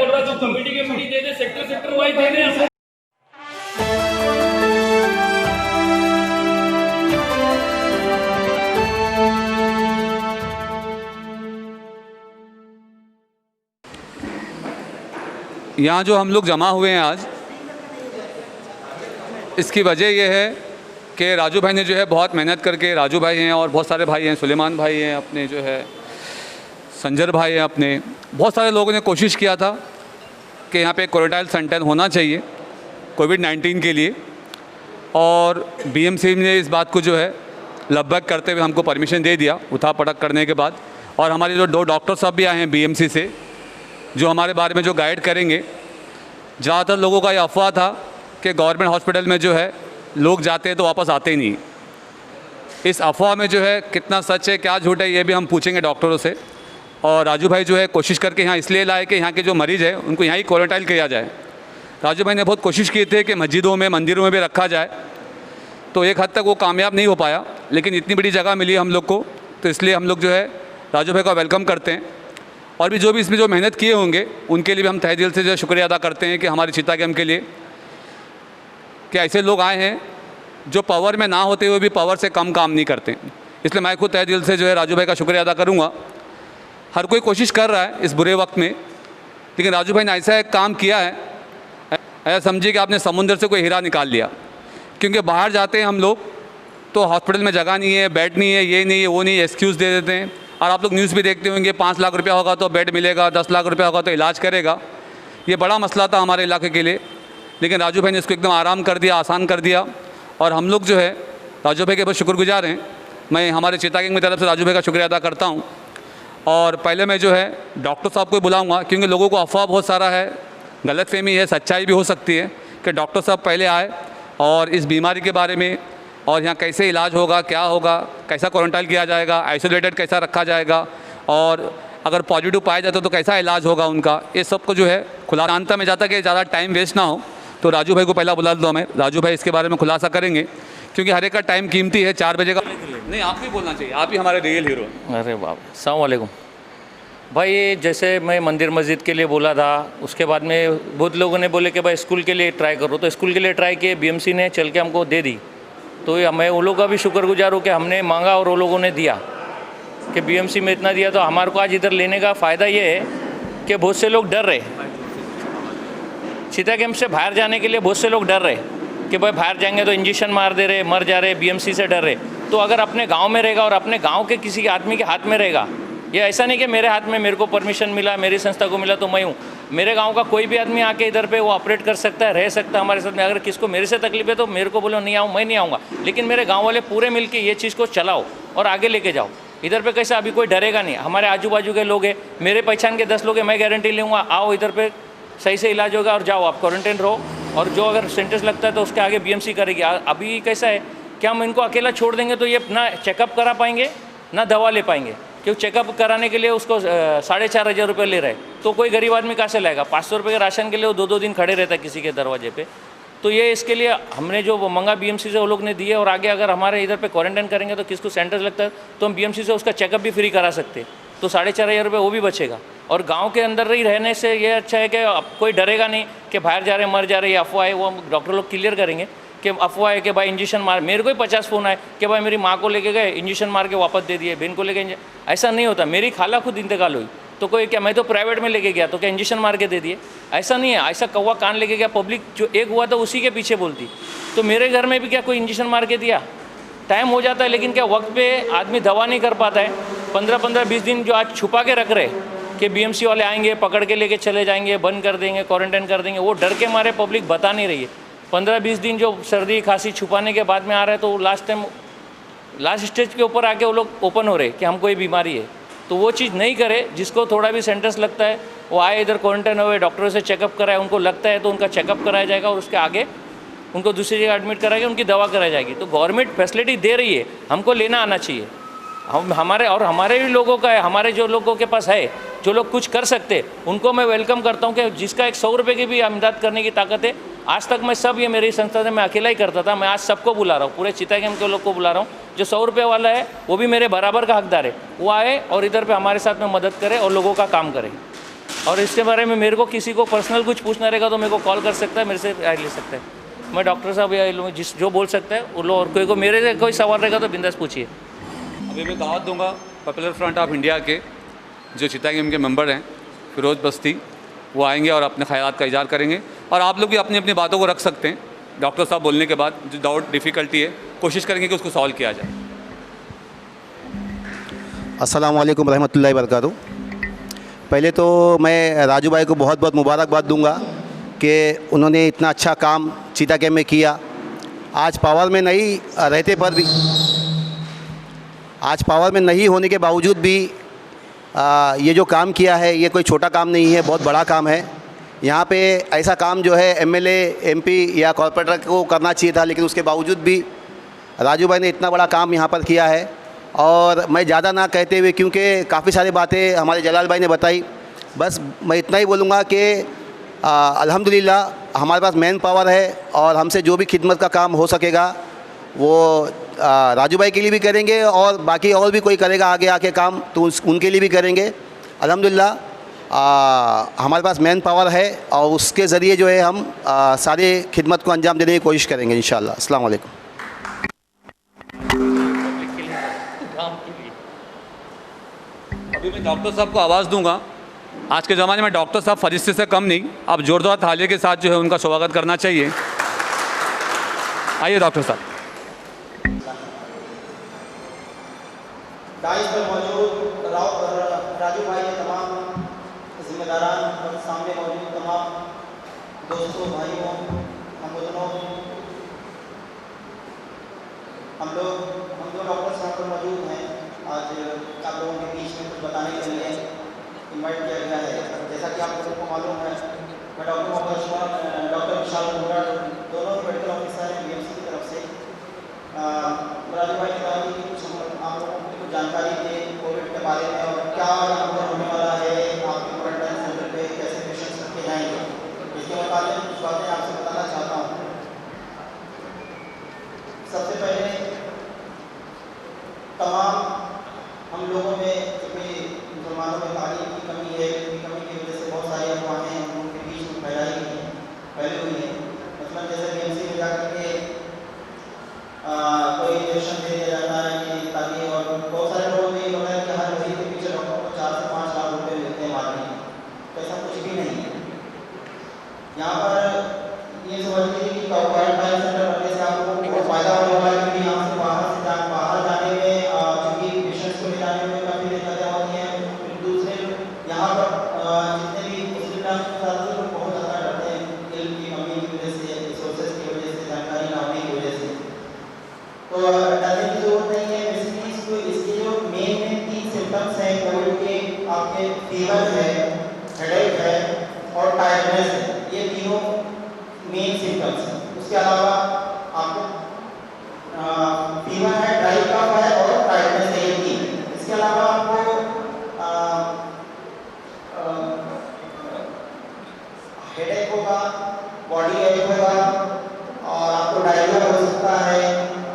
बोल रहा तो कमेटी के मीटिंग दे दे, सेक्टर वाइज दे दे। यहाँ जो हम लोग जमा हुए हैं आज, इसकी वजह यह है कि राजू भाई ने जो है बहुत मेहनत करके, राजू भाई हैं और बहुत सारे भाई हैं, सुलेमान भाई हैं अपने, जो है संजर भाई हैं अपने, बहुत सारे लोगों ने कोशिश किया था कि यहाँ पे क्वारंटाइन सेंटर होना चाहिए कोविड-19 के लिए, और बीएमसी ने इस बात को जो है लगभग करते हुए हमको परमिशन दे दिया उठा पटक करने के बाद। और हमारे जो 2 डॉक्टर साहब भी आए हैं बीएमसी से, जो हमारे बारे में जो गाइड करेंगे। ज़्यादातर लोगों का ये अफवाह था कि गवर्नमेंट हॉस्पिटल में जो है लोग जाते हैं तो वापस आते ही नहीं। इस अफवाह में जो है कितना सच है क्या झूठ है ये भी हम पूछेंगे डॉक्टरों से। और राजू भाई जो है कोशिश करके यहाँ इसलिए लाए कि यहाँ के जो मरीज़ है उनको यहाँ ही क्वारंटाइन किया जाए। राजू भाई ने बहुत कोशिश की थी कि मस्जिदों में, मंदिरों में भी रखा जाए, तो एक हद तक वो कामयाब नहीं हो पाया, लेकिन इतनी बड़ी जगह मिली हम लोग को, तो इसलिए हम लोग जो है राजू भाई का वेलकम करते हैं। और भी जो भी इसमें जो मेहनत किए होंगे उनके लिए भी हम तहे दिल से जो शुक्रिया अदा करते हैं कि हमारी चिता गेम के लिए कि ऐसे लोग आए हैं जो पावर में ना होते हुए भी पावर से कम काम नहीं करते। इसलिए मैं खुद तहे दिल से जो है राजू भाई का शुक्रिया अदा करूँगा। हर कोई कोशिश कर रहा है इस बुरे वक्त में, लेकिन राजू भाई ने ऐसा एक काम किया है, ऐसा समझिए कि आपने समुंदर से कोई हीरा निकाल लिया। क्योंकि बाहर जाते हैं हम लोग तो हॉस्पिटल में जगह नहीं है, बेड नहीं है, ये नहीं है, वो नहीं है, एक्सक्यूज़ दे देते हैं। और आप लोग न्यूज़ भी देखते होंगे 5 लाख रुपया होगा तो बेड मिलेगा, 10 लाख रुपया होगा तो इलाज करेगा। ये बड़ा मसला था हमारे इलाके के लिए, लेकिन राजू भाई ने इसको एकदम आराम कर दिया, आसान कर दिया। और हम लोग जो है राजू भाई के बहुत शुक्रगुजार हैं। मैं हमारे चिता गैंग की तरफ से राजू भाई का शुक्रिया अदा करता हूँ। और पहले मैं जो है डॉक्टर साहब को बुलाऊँगा, क्योंकि लोगों को अफवाह बहुत सारा है, गलतफहमी है, सच्चाई भी हो सकती है कि डॉक्टर साहब पहले आए और इस बीमारी के बारे में, और यहाँ कैसे इलाज होगा, क्या होगा, कैसा क्वारंटाइन किया जाएगा, आइसोलेटेड कैसा रखा जाएगा, और अगर पॉजिटिव पाया जाता तो कैसा इलाज होगा उनका, ये सब को जो है खुलासा अंत में जाता कि ज़्यादा टाइम वेस्ट ना हो। तो राजू भाई को पहला बुला दो हमें, राजू भाई इसके बारे में खुलासा करेंगे, क्योंकि हर एक का टाइम कीमती है। 4 बजे का नहीं, आप भी बोलना चाहिए, आप ही हमारे रियल हीरो। अरे बाप, अस्सलाम वालेकुम भाई। जैसे मैं मंदिर मस्जिद के लिए बोला था, उसके बाद में बहुत लोगों ने बोले कि भाई स्कूल के लिए ट्राई करो, तो स्कूल के लिए ट्राई किए, बीएमसी ने चल के हमको दे दी। तो मैं उन लोगों का भी शुक्रगुजार हूँ कि हमने मांगा और वो लोगों ने दिया, कि बीएमसी में इतना दिया। तो हमारे को आज इधर लेने का फ़ायदा ये है कि बहुत से लोग डर रहे, चिता कैंप से बाहर जाने के लिए बहुत से लोग डर रहे कि भाई बाहर जाएंगे तो इंजेक्शन मार दे रहे, मर जा रहे, बीएमसी से डर रहे। तो अगर अपने गांव में रहेगा और अपने गांव के किसी आदमी के हाथ में रहेगा, ये ऐसा नहीं कि मेरे हाथ में, मेरे को परमिशन मिला, मेरी संस्था को मिला तो मैं हूँ। मेरे गांव का कोई भी आदमी आके इधर पे वो ऑपरेट कर सकता है, रह सकता है हमारे साथ में। अगर किसको मेरे से तकलीफ है तो मेरे को बोलो नहीं आऊँ, मैं नहीं आऊँगा, लेकिन मेरे गाँव वाले पूरे मिल के ये चीज़ को चलाओ और आगे लेके जाओ। इधर पे कैसे अभी कोई डरेगा नहीं। हमारे आजू बाजू के लोग हैं, मेरे पहचान के 10 लोग हैं, मैं गारंटी लूँगा, आओ इधर पे सही से इलाज होगा और जाओ, आप क्वारंटाइन रहो। और जो अगर सेंटेंस लगता है तो उसके आगे बीएमसी करेगी। अभी कैसा है कि हम इनको अकेला छोड़ देंगे तो ये ना चेकअप करा पाएंगे ना दवा ले पाएंगे, क्योंकि चेकअप कराने के लिए उसको 4,500 रुपये ले रहे, तो कोई गरीब आदमी कहाँ से लाएगा। 500 रुपये के राशन के लिए वो 2-2 दिन खड़े रहता है किसी के दरवाजे पे। तो ये इसके लिए हमने जो मंगा बीएमसी से वो लोग ने दिए। और आगे अगर हमारे इधर पे क्वारंटाइन करेंगे तो किसको सेंटर लगता है तो हम बीएमसी से उसका चेकअप भी फ्री करा सकते, तो 4,500 रुपये वो भी बचेगा। और गांव के अंदर ही रहने से ये अच्छा है कि अब कोई डरेगा नहीं कि बाहर जा रहे मर जा रहे, ये अफवाह है। वो डॉक्टर लोग क्लियर करेंगे कि अफवाह है कि भाई इंजेक्शन मार। मेरे को ही 50 फ़ोन आए कि भाई मेरी माँ को लेके गए, इंजेक्शन मार के वापस दे दिए, बहन को लेके। ऐसा नहीं होता। मेरी खाला खुद इंतकाल हुई तो कोई क्या, मैं तो प्राइवेट में लेके गया तो क्या इंजेक्शन मार के दे दिए? ऐसा नहीं है। ऐसा कौवा कान लेके गया, पब्लिक जो एक हुआ था उसी के पीछे बोलती। तो मेरे घर में भी क्या कोई इंजेक्शन मार के दिया? टाइम हो जाता है, लेकिन क्या वक्त पे आदमी दवा नहीं कर पाता है। 15-15, 20 दिन जो आज छुपा के रख रहे कि बीएमसी वाले आएंगे, पकड़ के लेके चले जाएंगे, बंद कर देंगे, क्वारंटाइन कर देंगे, वो डर के मारे पब्लिक बता नहीं रही है। 15-20 दिन जो सर्दी खांसी छुपाने के बाद में आ रहा है, तो लास्ट स्टेज के ऊपर आके वो लोग ओपन हो रहे कि हमको ये बीमारी है। तो वो चीज़ नहीं करे। जिसको थोड़ा भी सेंटेंस लगता है वो आए, इधर क्वारंटाइन हुए, डॉक्टरों से चेकअप कराए, उनको लगता है तो उनका चेकअप कराया जाएगा और उसके आगे उनको दूसरी जगह एडमिट कराएंगे, उनकी दवा कराई जाएगी। तो गवर्नमेंट फैसिलिटी दे रही है, हमको लेना आना चाहिए। हम हमारे भी लोगों का है, हमारे जो लोगों के पास है, जो लोग कुछ कर सकते, उनको मैं वेलकम करता हूँ कि जिसका एक 100 रुपये की भी इमदाद करने की ताकत है। आज तक मैं सब, ये मेरी संस्था से मैं अकेला ही करता था, मैं आज सबको बुला रहा हूँ, पूरे चिता गेम के लोग को बुला रहा हूँ। जो 100 रुपये वाला है वो भी मेरे बराबर का हकदार है, वो आए और इधर पे हमारे साथ में मदद करे और लोगों का काम करे। और इसके बारे में मेरे को किसी को पर्सनल कुछ पूछना रहेगा तो मेरे को कॉल कर सकता है, मेरे से राय ले सकता है। मैं डॉक्टर साहब या लोग जिस जो बोल सकता है वो लोग, और कोई को मेरे से कोई सवाल रहेगा तो बिंदास पूछिए। अभी मैं दावत दूंगा पॉपुलर फ्रंट ऑफ इंडिया के जो चिता गेम के मेंबर हैं फिरोज बस्ती, वो आएंगे और अपने ख्यालात का इजहार करेंगे। और आप लोग भी अपनी अपनी बातों को रख सकते हैं। डॉक्टर साहब बोलने के बाद जो डाउट डिफ़िकल्टी है कोशिश करेंगे कि उसको सॉल्व किया जाए। अस्सलाम वालेकुम रहमतुल्लाहि वबरकातुहू। पहले तो मैं राजू भाई को बहुत बहुत मुबारकबाद दूंगा कि उन्होंने इतना अच्छा काम चीता कैम्प में किया। आज पावर में नहीं रहते पर भी, आज पावर में नहीं होने के बावजूद भी ये जो काम किया है ये कोई छोटा काम नहीं है, बहुत बड़ा काम है। यहाँ पे ऐसा काम जो है एमएलए, एमपी या कॉर्पोरेटर को करना चाहिए था, लेकिन उसके बावजूद भी राजू भाई ने इतना बड़ा काम यहाँ पर किया है। और मैं ज़्यादा ना कहते हुए, क्योंकि काफ़ी सारी बातें हमारे जलाल भाई ने बताई, बस मैं इतना ही बोलूँगा कि अल्हम्दुलिल्लाह हमारे पास मैन पावर है और हमसे जो भी खिदमत का काम हो सकेगा वो राजू भाई के लिए भी करेंगे और बाकी और भी कोई करेगा आगे आके काम तो उनके लिए भी करेंगे। अल्हम्दुलिल्लाह हमारे पास मैन पावर है और उसके ज़रिए जो है हम सारे खिदमत को अंजाम देने की कोशिश करेंगे इंशाअल्लाह। अस्सलाम वालेकुम। अभी मैं डॉक्टर साहब को आवाज़ दूंगा। आज के ज़माने में डॉक्टर साहब फरिश्ते से कम नहीं, आप जोरदार तालियों के साथ जो है उनका स्वागत करना चाहिए। आइए डॉक्टर साहब। डाइस पर मौजूद राजू भाई के तमाम जिम्मेदारान और सामने मौजूद तमाम दोस्तों, भाइयों, हम दो डॉक्टर साहब पर मौजूद हैं। आज आप लोगों के बीच में कुछ बताने के लिए इन्वाइट किया गया है। जैसा कि आप लोगों को मालूम है, मैं डॉक्टर विशाल कुमार, दोनों मेडिकल ऑफिसर हैं बीएमसी की तरफ से। राजू भाई ने कहा कि कुछ आप लोगों को कुछ जानकारी दें कोविड के बारे में और क्या यहाँ पर होने वाला है, आपके क्वारंटाइन सेंटर पे कैसे पेशेंट्स रखे जाएंगे, इसके मुताबिक कुछ बातें आपसे बताना चाहता हूँ। सबसे पहले तमाम हम लोगों में क्योंकि मुसलमानों में तालीम की कमी है, कमी की वजह से बहुत सारी अफवाहें हम लोगों के बीच में फैली हुई है। मतलब जैसे बीएमसी में जाकर के कोई इंजेक्शन दे दिया जाता है कि ताकि, और बहुत सारे लोगों ने बताया कि हर मरीज के पीछे डॉक्टर को 4 से 5 लाख रुपए मिलते हैं मारने के। तो ऐसा कुछ भी नहीं है। यहाँ पर ये समझ लीजिए कि क्वारंटाइन सेंटर बनने से आप लोगों को बहुत फायदा होने वाला है, क्योंकि यहाँ से बाहर जाने में क्योंकि पेशेंट्स को ले जाने में काफ़ी दिक्कतें होती हैं। दूसरे यहाँ पर जितने भी मुस्लिम बहुत ज़्यादा डरते हैं इल्म की कमी की वजह से, रिसोर्सेज की वजह से, जानकारी ना होने की वजह से। तो डरने की जरूरत नहीं है। बेसिकली इसके जो मेन 3 सिम्टम्स हैं कोविड के, आपके फीवर है, हेडेक है और टायर्डनेस है। ये तीनों मेन सिम्टम्स हैं। उसके अलावा आपको फीवर है, ड्राई कफ है और टायर्डनेस है, ये 3। इसके अलावा आपको हेडेक होगा, बॉडी एक होगा और आपको डायरिया हो सकता है,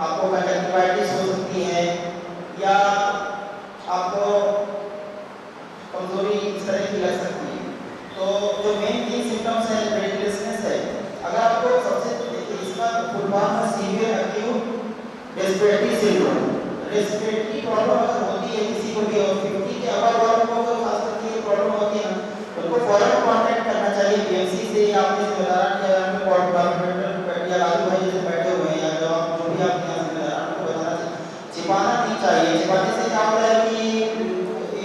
आपको कंजक्टिवाइटिस हो सकती है या आपको कमजोरी इस तरह की लग सकती है। तो जो मेन 3 सिम्टम्स हैं, ब्रेथलेसनेस है। अगर आपको सबसे इसका फुल फॉर्म है severe acute respiratory syndrome. Respiratory problem अगर होती है किसी को भी और 50 के अबव वालों को तो खास करके ये प्रॉब्लम होती है ना, उनको फौरन कांटेक्ट करना चाहिए बीएमसी से या अपने जिम्मेदारान के अगर या राजू भाई जैसे बैठे हुए हैं या जो भी आपके यहाँ जिम्मेदारान को बताना चाहिए। छिपाना नहीं चाहिए। छिपाने से क्या होता है कि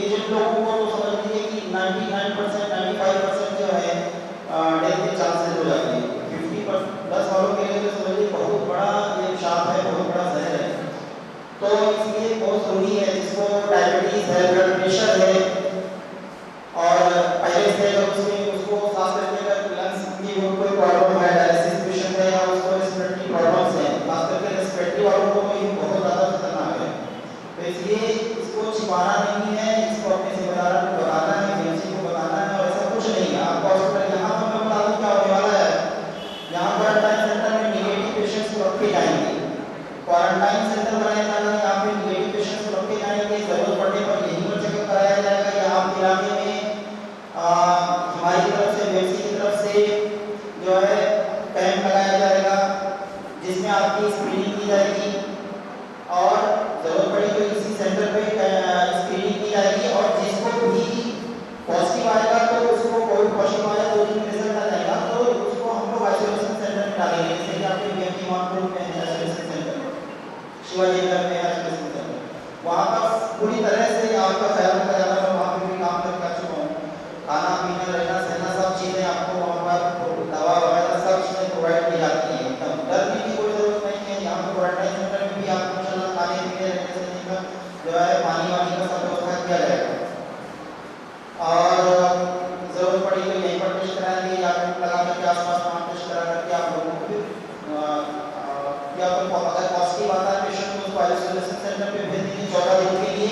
एजेंट लोगों को तो समझ लीजिए कि 99% 95% जो है डेथ के चांसेस हो जाते हैं। 50+ वालों के लिए तो समझिए बहुत बड़ा ये शाप है, बहुत बड़ा जहर है। तो इसलिए बहुत जरूरी है, जिसको डायबिटीज है, ब्लड बीएमसी की तरफ से जो है कैंप लगाया जाएगा, जिसमें आपकी स्क्रीनिंग की जाएगी और ज़रूरत पड़ी तो इसी सेंटर पे स्क्रीनिंग की जाएगी। और जिसको भी पॉजिटिव आएगा तो उसको कोविड पॉजिटिव आया 2 दिन में रिजल्ट आ जाएगा तो उसको हम लोग आइसोलेशन सेंटर में डालेंगे, जैसे कि आपके बीएमसी मानपुर में है आइसोलेशन सेंटर, शिवाजी नगर में आइसोलेशन सेंटर, वहाँ पर पूरी तरह से आपका ख्याल रखा जाएगा। मैं वहाँ पर भी काम करके आ चुका हूँ, खाना पीना रहना सहना सब चीज़ें आपको वहाँ पर दवा वगैरह सब चीज़ें प्रोवाइड की जाती हैं। एकदम डरने की कोई ज़रूरत नहीं है। यहाँ पर क्वारंटाइन सेंटर में भी आपको चलना खाने पीने रहने सहने का जो है पानी वानी का सब व्यवस्था किया जाएगा। और ज़रूरत पड़ी तो यहीं पर टेस्ट कराएंगे या फिर लगा करके आसपास वहाँ टेस्ट करा करके आप लोगों को फिर या तो अगर पॉजिटिव आता है पेशेंट तो उसको आइसोलेशन सेंटर पे भेज देंगे 14 दिन के लिए।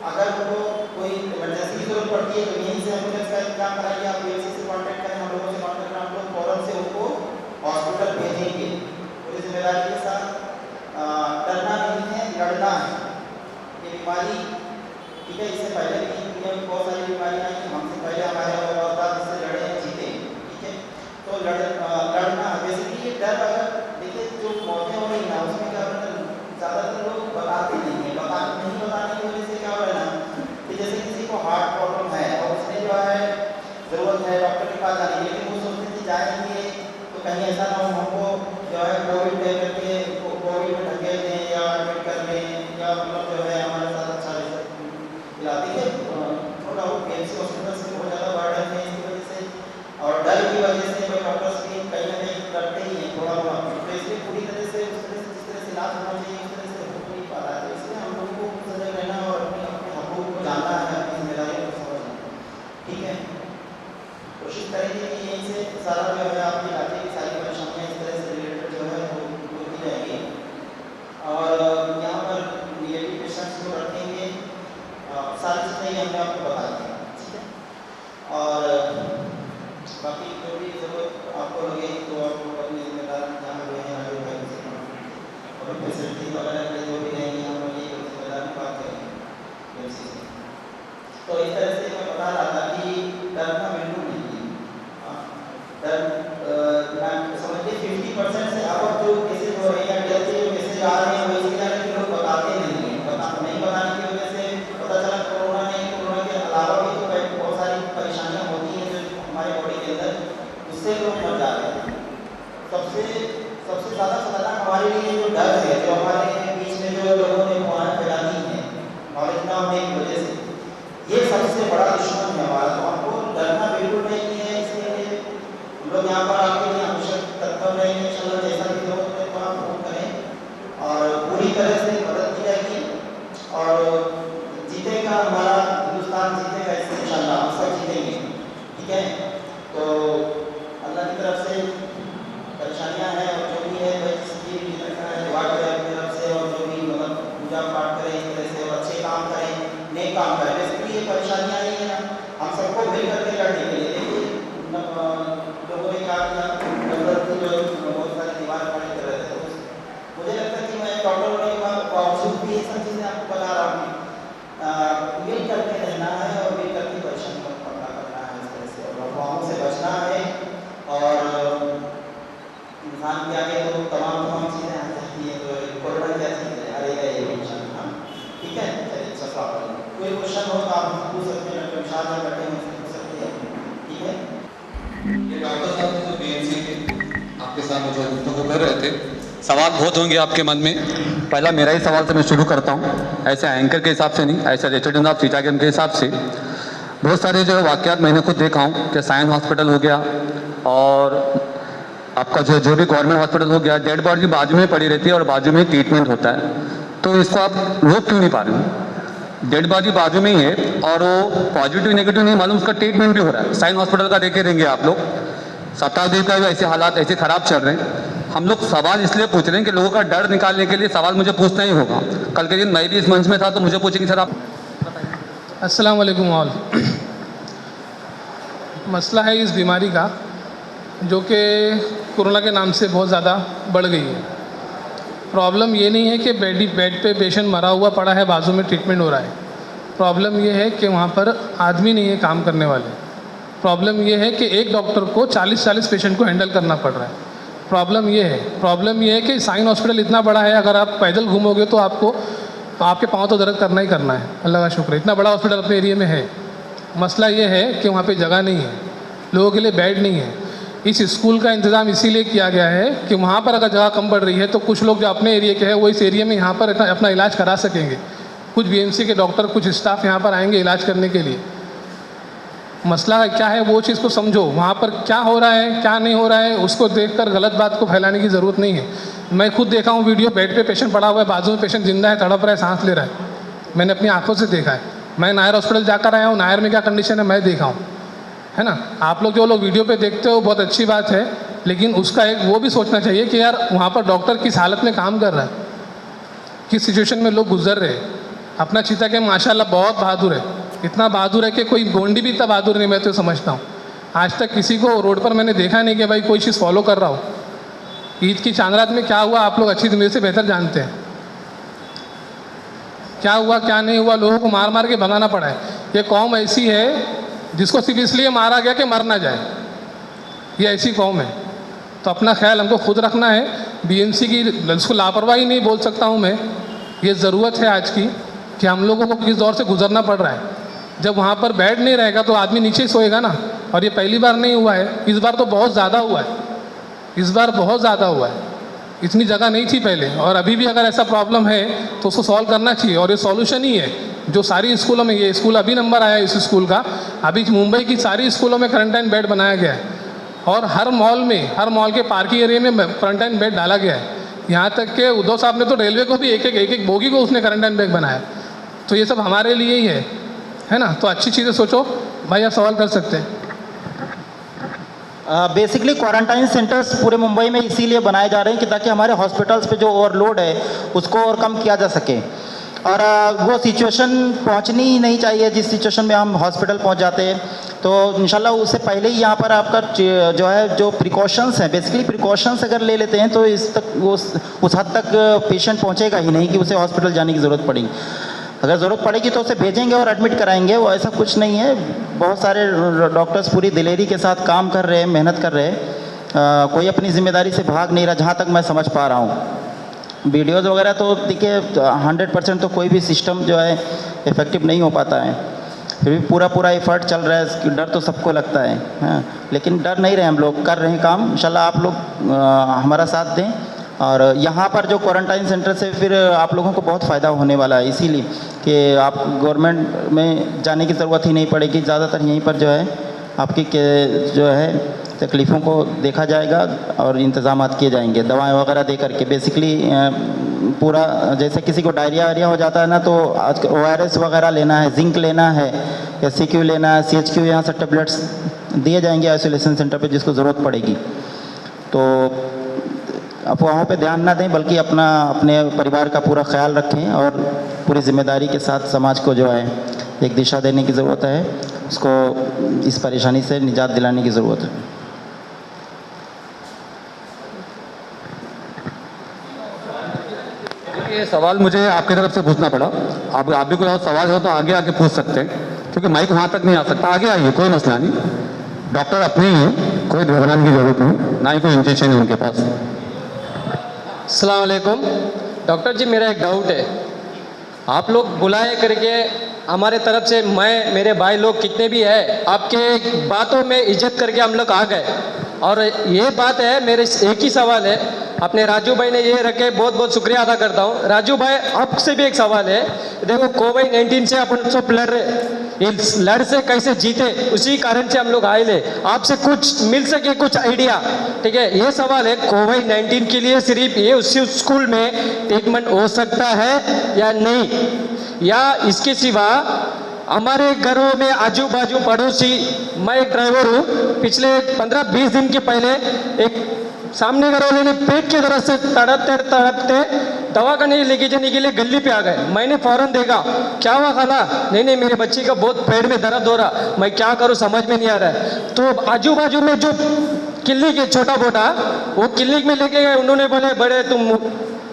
अगर उनको कोई इमरजेंसी की जरूरत पड़ती है तो यहीं से एम्बुलेंस का इंतजाम कराइए, आप बीएमसी से कॉन्टैक्ट करें, हम लोगों से कॉन्टैक्ट करें, हम लोग फौरन से उनको हॉस्पिटल भेजेंगे पूरी जिम्मेदारी के साथ। डरना नहीं है, लड़ना है। ये बीमारी ठीक है, इससे पहले भी दुनिया में बहुत सारी बीमारियाँ आई, हमसे पहले हमारे अवतार इससे लड़े जीते, ठीक है। तो लड़ना बेसिकली ये डर, अगर देखिए जो मौतें हो रही ना उसमें क्या होता है, ज़्यादातर लोग बताते नहीं है, नहीं बताने की वजह से क्या हो रहा है ना कि जैसे किसी को हार्ट प्रॉब्लम है और उसने जो है ज़रूरत है डॉक्टर के पास जाने की, लेकिन वो सोचते थे जाएंगे तो कहीं ऐसा ना हो हमको जो है कोविड दे करके कोविड में ढकेल दें या एडमिट कर लें या मतलब जो है हमारे साथ अच्छा इलाज है। थोड़ा वो बीएमसी हॉस्पिटल से बहुत ज़्यादा बर्डन है इसकी वजह से, और डर की वजह से भाई डॉक्टर्स भी कहीं ना कहीं डरते ही हैं थोड़ा बहुत, तो इसलिए पूरी तरह से उस तरह से जिस तरह से इलाज होना चाहिए उस तरह से हो नहीं पा रहा है। तो इसलिए हम लोगों को सजग रहना और अपने हकूक़ को जानना है, अपनी जिम्मेदारियों को समझना, ठीक है। कोशिश करेंगे कि यहीं से सारा जो है आपके इलाके की सारी परेशानियाँ इस तरह से रिलेटेड जो है वो दूर की जाएगी। और यहाँ पर निगेटिव पेशेंट्स को रखेंगे, सारी चीज़ें हमने आपको बता दी, ठीक है। और बाकी जो भी जरूरत आपको लगे तो आप लोग अपनी जिम्मेदार जहाँ हुए हैं आगे भाई से और फैसिलिटी वगैरह के जो भी रहेंगे हम लोग ये जिम्मेदार बात करेंगे। तो इस तरह से मैं बता रहा था कि डरना बिल्कुल नहीं है। डर समझिए 50% से अब जो केसेज हो रहे हैं या डेथ के जो केसेज आ रहे हैं वो इसलिए आ रहे हैं कि लोग बताते नहीं हैं, नहीं बताने की वजह से पता चला कोरोना नहीं, कोरोना के अलावा भी तो बहुत सारी परेशानियाँ होती हैं जो हमारे बॉडी के अंदर, उससे लोग मर जाते हैं। सबसे ज़्यादा खतरनाक हमारे लिए जो डर है, जो हमारे बीच में जो लोगों ने अफवाहें फैला दी हैं नॉलेज ना होने की वजह से, ये सबसे बड़ा दुश्मन है हमारा। तो हमको डरना बिल्कुल नहीं है। इसलिए हम लोग यहाँ पर आपके लिए आवश्यक तत्पर रहेंगे, चलो जैसा भी जरूरत है तो आप फोन करें और पूरी तरह से मदद की जाएगी और जीतेगा हमारा हिंदुस्तान, जीतेगा इससे इंशाल्लाह हम सब जीतेंगे, ठीक है। तो अल्लाह की तरफ से परेशानियाँ हैं और जो भी है भाई जिसकी भी दुआ करें अपनी तरफ से और जो भी मतलब पूजा पाठ करें इस तरह से और अच्छे काम करें, नेक काम करें। बेसिकली ये परेशानियाँ आई हैं ना हम सबको मिल करके लड़ने के लिए। देखिए लोगों ने कहा नफरत की जो बहुत सारी दीवार खड़ी कर रहे थे, मुझे लगता है कि मैं डॉक्टर होने के बावजूद भी ये सब चीज़ें आपको बता रहा हूँ। मिल करके रहना है और मिल करके परेशानी का मुकाबला करना है, इस तरह से और अफवाहों से बचना है। और इंसान के आगे तो तमाम चीज़ें आ जाती हैं, तो कोरोना क्या चीज़ है, अरेगा ये इंशाल्लाह, ठीक है। चलिए सफा कोई क्वेश्चन हो तो आप पूछ सकते हैं, डॉक्टर शाह बैठे हैं पूछ सकते हैं, ठीक है। ये डॉक्टर साहब ने जो बीएमसी के आपके सामने जो गुफ्तगू कर रहे थे, सवाल बहुत होंगे आपके मन में। पहला मेरा ही सवाल से मैं शुरू करता हूँ, ऐसे एंकर के हिसाब से नहीं, ऐसे रेसिडेंट ऑफ सीतागढ़ के हिसाब से। बहुत सारे जो वाक़यात मैंने खुद देखा हूँ कि साइंस हॉस्पिटल हो गया और आपका जो भी गवर्नमेंट हॉस्पिटल हो गया, डेड बॉडी बाजू में पड़ी रहती है और बाजू में ट्रीटमेंट होता है, तो इसको आप रोक क्यों नहीं पा रहे हो? डेड बॉडी बाजू में ही है और वो पॉजिटिव नेगेटिव नहीं मालूम, उसका ट्रीटमेंट भी हो रहा है। साइंस हॉस्पिटल का देखे रहेंगे आप लोग, शताब्दी का भी ऐसे हालात ऐसे ख़राब चल रहे हैं। हम लोग सवाल इसलिए पूछ रहे हैं कि लोगों का डर निकालने के लिए सवाल मुझे पूछना ही होगा। कल के दिन मैं भी इस मंच में था तो मुझे पूछेंगे सर आप। अस्सलाम वालेकुम ऑल। मसला है इस बीमारी का जो कि कोरोना के नाम से बहुत ज़्यादा बढ़ गई है। प्रॉब्लम ये नहीं है कि बेड पे पेशेंट मरा हुआ पड़ा है, बाजू में ट्रीटमेंट हो रहा है। प्रॉब्लम ये है कि वहाँ पर आदमी नहीं है काम करने वाले। प्रॉब्लम ये है कि एक डॉक्टर को 40-40 पेशेंट को हैंडल करना पड़ रहा है। प्रॉब्लम ये है कि साइन हॉस्पिटल इतना बड़ा है, अगर आप पैदल घूमोगे तो आपको आपके पाँव तो दर्द करना ही करना है। अल्लाह का शुक्र है इतना बड़ा हॉस्पिटल अपने एरिया में है। मसला ये है कि वहाँ पे जगह नहीं है, लोगों के लिए बेड नहीं है। इस स्कूल का इंतज़ाम इसीलिए किया गया है कि वहाँ पर अगर जगह कम पड़ रही है तो कुछ लोग जो अपने एरिया के हैं वो इस एरिया में यहाँ पर अपना इलाज करा सकेंगे। कुछ बीएमसी के डॉक्टर, कुछ स्टाफ यहाँ पर आएंगे इलाज करने के लिए। मसला क्या है वो चीज़ को समझो, वहाँ पर क्या हो रहा है क्या नहीं हो रहा है उसको देखकर गलत बात को फैलाने की ज़रूरत नहीं है। मैं खुद देखा हूँ वीडियो, बेड पे पेशेंट पड़ा हुआ है, बाजू में पेशेंट जिंदा है, तड़प रहा है, सांस ले रहा है। मैंने अपनी आंखों से देखा है। मैं नायर हॉस्पिटल जाकर आया हूँ, नायर में क्या कंडीशन है मैं देखा हूँ, है ना। आप लोग जो लोग वीडियो पे देखते हो बहुत अच्छी बात है, लेकिन उसका एक वो भी सोचना चाहिए कि यार वहाँ पर डॉक्टर किस हालत में काम कर रहा है, किस सिचुएशन में लोग गुजर रहे हैं। अपना चीता के माशाल्लाह बहुत बहादुर है, इतना बहादुर है कि कोई गोंडी भी इतना बहादुर नहीं, मैं तो समझता हूँ। आज तक किसी को रोड पर मैंने देखा नहीं कि भाई कोई चीज़ फॉलो कर रहा हो। ईद की चांद रात में क्या हुआ आप लोग अच्छी मेरे से बेहतर जानते हैं, क्या हुआ क्या नहीं हुआ। लोगों को मार मार के भगाना पड़ा है। ये कौम ऐसी है जिसको सिर्फ इसलिए मारा गया कि मर ना जाए, ये ऐसी कौम है। तो अपना ख्याल हमको खुद रखना है। बीएमसी की इसको लापरवाही नहीं बोल सकता हूँ मैं, ये ज़रूरत है आज की कि हम लोगों को किस दौर से गुजरना पड़ रहा है। जब वहाँ पर बेड नहीं रहेगा तो आदमी नीचे सोएगा ना। और ये पहली बार नहीं हुआ है, इस बार तो बहुत ज़्यादा हुआ है, इस बार बहुत ज़्यादा हुआ है। इतनी जगह नहीं थी पहले, और अभी भी अगर ऐसा प्रॉब्लम है तो उसको सॉल्व करना चाहिए। और ये सॉल्यूशन ही है जो सारी स्कूलों में, ये स्कूल अभी नंबर आया है इस स्कूल का, अभी मुंबई की सारी स्कूलों में क्वारंटाइन बेड बनाया गया है। और हर मॉल के पार्किंग एरिया में क्वारंटाइन बेड डाला गया है। यहाँ तक कि उद्धव साहब ने तो रेलवे को भी एक एक बोगी को उसने क्वारंटाइन बेड बनाया। तो ये सब हमारे लिए ही है ना। तो अच्छी चीज़ें सोचो भाई, आप सवाल कर सकते हैं। बेसिकली क्वारंटाइन सेंटर्स पूरे मुंबई में इसीलिए बनाए जा रहे हैं कि ताकि हमारे हॉस्पिटल्स पे जो ओवरलोड है उसको और कम किया जा सके। और वो सिचुएशन पहुंचनी ही नहीं चाहिए जिस सिचुएशन में हम हॉस्पिटल पहुंच जाते हैं। तो इंशाल्लाह उससे पहले ही यहाँ पर आपका जो प्रिकॉशंस हैं, बेसिकली प्रिकॉशंस अगर ले लेते हैं तो उस हद तक पेशेंट पहुँचेगा ही नहीं कि उसे हॉस्पिटल जाने की ज़रूरत पड़ेगी। अगर ज़रूरत पड़ेगी तो उसे भेजेंगे और एडमिट कराएंगे, वो ऐसा कुछ नहीं है। बहुत सारे डॉक्टर्स पूरी दिलेरी के साथ काम कर रहे हैं, मेहनत कर रहे हैं। कोई अपनी ज़िम्मेदारी से भाग नहीं रहा, जहाँ तक मैं समझ पा रहा हूँ। वीडियोज़ वगैरह तो देखिए 100% तो कोई भी सिस्टम जो है इफ़ेक्टिव नहीं हो पाता है, फिर भी पूरा एफर्ट चल रहा है। डर तो सबको लगता है, हाँ, लेकिन डर नहीं रहे, हम लोग कर रहे हैं काम। इंशाल्लाह आप लोग हमारा साथ दें। और यहाँ पर जो क्वारंटाइन सेंटर से फिर आप लोगों को बहुत फ़ायदा होने वाला है, इसीलिए कि आप गवर्नमेंट में जाने की ज़रूरत ही नहीं पड़ेगी। ज़्यादातर यहीं पर जो है आपकी जो है तकलीफ़ों को देखा जाएगा और इंतज़ाम किए जाएंगे दवाएं वगैरह दे करके। बेसिकली पूरा जैसे किसी को डायरिया वायरिया हो जाता है ना, तो आज ORS वगैरह लेना है, जिंक लेना है, या CQ लेना है, CHQ, यहाँ से टेबलेट्स दिए जाएंगे आइसोलेशन सेंटर पे जिसको ज़रूरत पड़ेगी। तो अफवाहों पे ध्यान ना दें, बल्कि अपने परिवार का पूरा ख्याल रखें और पूरी जिम्मेदारी के साथ समाज को जो है एक दिशा देने की ज़रूरत है, उसको इस परेशानी से निजात दिलाने की ज़रूरत है। ये सवाल मुझे आपकी तरफ से पूछना पड़ा। आप भी कोई और सवाल हो तो आगे आके पूछ सकते हैं, क्योंकि माइक वहाँ तक नहीं आ सकता। आगे आइए, कोई मसला नहीं। डॉक्टर अपने ही हैं, कोई घबराने की ज़रूरत नहीं, ना ही कोई इंजेक्शन है उनके पास। अस्सलाम वालेकुम डॉक्टर जी, मेरा एक डाउट है। आप लोग बुलाए करके हमारे तरफ से, मैं मेरे भाई लोग कितने भी हैं, आपके बातों में इज्जत करके हम लोग आ गए। और ये बात है, मेरे एक ही सवाल है, अपने राजू भाई ने ये रखे, बहुत बहुत शुक्रिया अदा करता हूँ। राजू भाई, आपसे भी एक सवाल है। देखो कोविड-19 से अपन सब लड़ रहे, इस लड़ से कैसे जीते, उसी कारण से हम लोग आए ले, आपसे कुछ मिल सके कुछ आइडिया, ठीक है। ये सवाल है, कोविड-19 के लिए सिर्फ ये उसी स्कूल में ट्रीटमेंट हो सकता है या नहीं, या इसके सिवा हमारे घरों में आजू बाजू पड़ोसी, मैं एक ड्राइवर हूँ, पिछले 15-20 दिन के पहले एक सामने घर वाले ने पेट की तरफ से तड़पते दवाखाने लेके जाने के लिए गली पे आ गए। मैंने फौरन देखा, क्या हुआ खाला? नहीं मेरे बच्ची का बहुत पेट में दर्द हो रहा, मैं क्या करूँ समझ में नहीं आ रहा है। तो आजू बाजू में जो क्लिनिक है छोटा मोटा, वो क्लिनिक में लेके गए। उन्होंने बोले बड़े तुम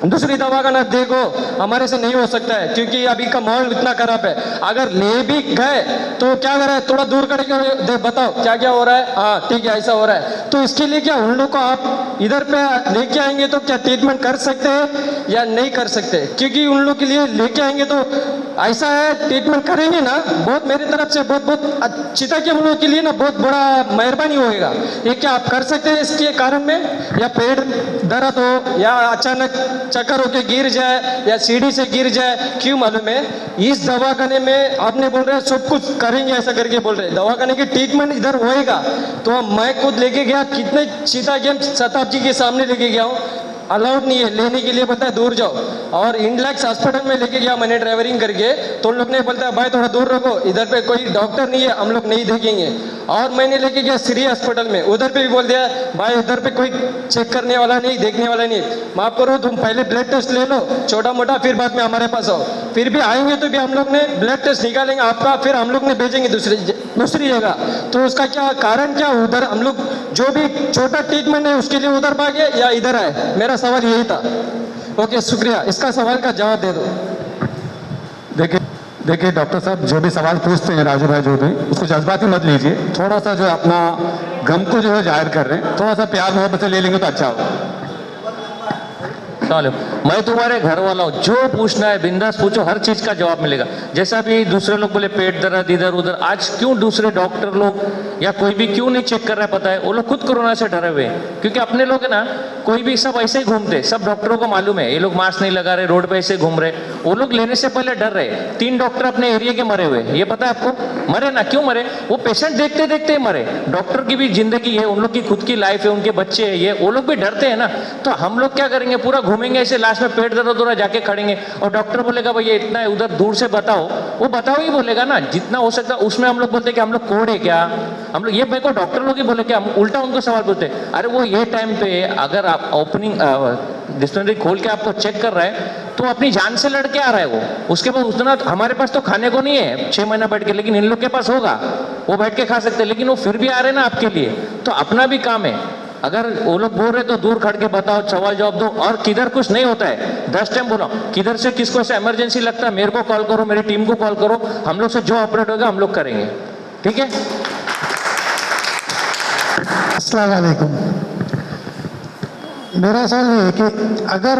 दूसरी दवा का ना देखो, हमारे से नहीं हो सकता है क्योंकि अभी का माहौल इतना खराब है। अगर ले भी गए तो क्या करें, थोड़ा दूर करके बताओ क्या क्या हो रहा है, हाँ ठीक है ऐसा हो रहा है, तो इसके लिए क्या उन लोग को आप इधर पे लेके आएंगे तो क्या ट्रीटमेंट कर सकते हैं या नहीं कर सकते? क्योंकि उन लोग के लिए लेके आएंगे तो ऐसा है, ट्रीटमेंट करेंगे ना, बहुत मेरी तरफ से बहुत चिता के हम लोग के लिए ना बहुत बड़ा मेहरबानी होएगा। ये क्या आप कर सकते हैं इसके कारण में, या पेट दर्द हो या अचानक चक्कर होके गिर जाए या सीढ़ी से गिर जाए, क्यों मालूम है, इस दवाखाने में आपने बोल रहे हैं सब कुछ करेंगे ऐसा करके बोल रहे हैं, दवाखाने की ट्रीटमेंट इधर होएगा। तो मैं खुद लेके गया, कितने चीता गेम शताब्दी के सामने लेके गया हूँ, अलाउड नहीं है लेने के लिए, पता है दूर जाओ। और इंडलैक्स हॉस्पिटल में लेके गया मैंने ड्राइवरिंग करके, तो उन लोग ने बोलता है भाई थोड़ा दूर रखो, इधर पे कोई डॉक्टर नहीं है, हम लोग नहीं देखेंगे। और मैंने लेके गया श्री हॉस्पिटल में, उधर पे भी बोल दिया भाई इधर पे कोई चेक करने वाला नहीं, देखने वाला नहीं, माफ करो तुम पहले ब्लड टेस्ट ले लो छोटा मोटा, फिर बाद में हमारे पास आओ। फिर भी आएंगे तो भी हम लोग ने ब्लड टेस्ट निकालेंगे आपका, फिर हम लोग ने भेजेंगे दूसरी जगह। तो उसका क्या कारण, क्या उधर हम लोग जो भी छोटा ट्रीटमेंट है उसके लिए उधर भागे या इधर आए, मेरा सवाल यही था। ओके शुक्रिया, इसका सवाल का जवाब दे दो। देखिए डॉक्टर साहब, जो भी सवाल पूछते हैं राजू भाई, जो भी उसको जज्बाती मत लीजिए, थोड़ा सा जो अपना गम को जो है जाहिर कर रहे हैं, थोड़ा सा प्यार मोहब्बत से ले लेंगे तो अच्छा होगा। मैं तुम्हारे घर वाला हूँ, जो पूछना है बिंदास पूछो, हर चीज का जवाब मिलेगा। जैसा भी दूसरे लोग बोले पेट दर्द इधर उधर, आज क्यों दूसरे डॉक्टर लोग या कोई भी क्यों नहीं चेक कर रहा है पता है? वो लोग खुद कोरोना से डरे हुए हैं, क्योंकि अपने लोग है ना, कोई भी सब ऐसे ही घूमते, सब डॉक्टरों को मालूम है ये लोग मास्क नहीं लगा रहे, रोड पे ऐसे घूम रहे, वो लोग लेने से पहले डर रहे। 3 डॉक्टर अपने एरिया के मरे हुए, ये पता है आपको? मरे ना, क्यों मरे? वो पेशेंट देखते देखते मरे। डॉक्टर की भी जिंदगी है, उन लोग की खुद की लाइफ है, उनके बच्चे है, ये वो लोग भी डरते हैं ना। तो हम लोग क्या करेंगे, पूरा घूमेंगे ऐसे, लास्ट में पेट दर्द हो रहा जाके खड़ेंगे और डॉक्टर बोलेगा भैया इतना है उधर दूर से बताओ, वो बताओ ही बोलेगा ना जितना हो सकता। उसमें हम लोग बोलते कि हम लोग कोड है क्या, हम लोग ये मेरे को डॉक्टर लोग ही बोले क्या, हम उल्टा उनको सवाल पूछते, अरे वो ये टाइम पे अगर आप ओपनिंग डिस्पेंसरी खोल के आपको चेक कर रहा है तो अपनी जान से लड़के आ रहा है वो, उसके पास उतना हमारे पास तो खाने को नहीं है 6 महीना बैठ के, लेकिन इन लोग के पास होगा, वो बैठ के खा सकते हैं, लेकिन वो फिर भी आ रहे हैं ना आपके लिए, तो अपना भी काम है। अगर वो लोग बोल रहे तो दूर खड़ के बताओ, सवाल जवाब दो, और किधर कुछ नहीं होता है 10 टाइम बोलो, किधर से किसको ऐसे इमरजेंसी लगता है मेरे को कॉल करो, मेरी टीम को कॉल करो, हम लोग से जो ऑपरेट होगा हम लोग करेंगे, ठीक है? अस्सलाम वालेकुम। मेरा सवाल ये है कि अगर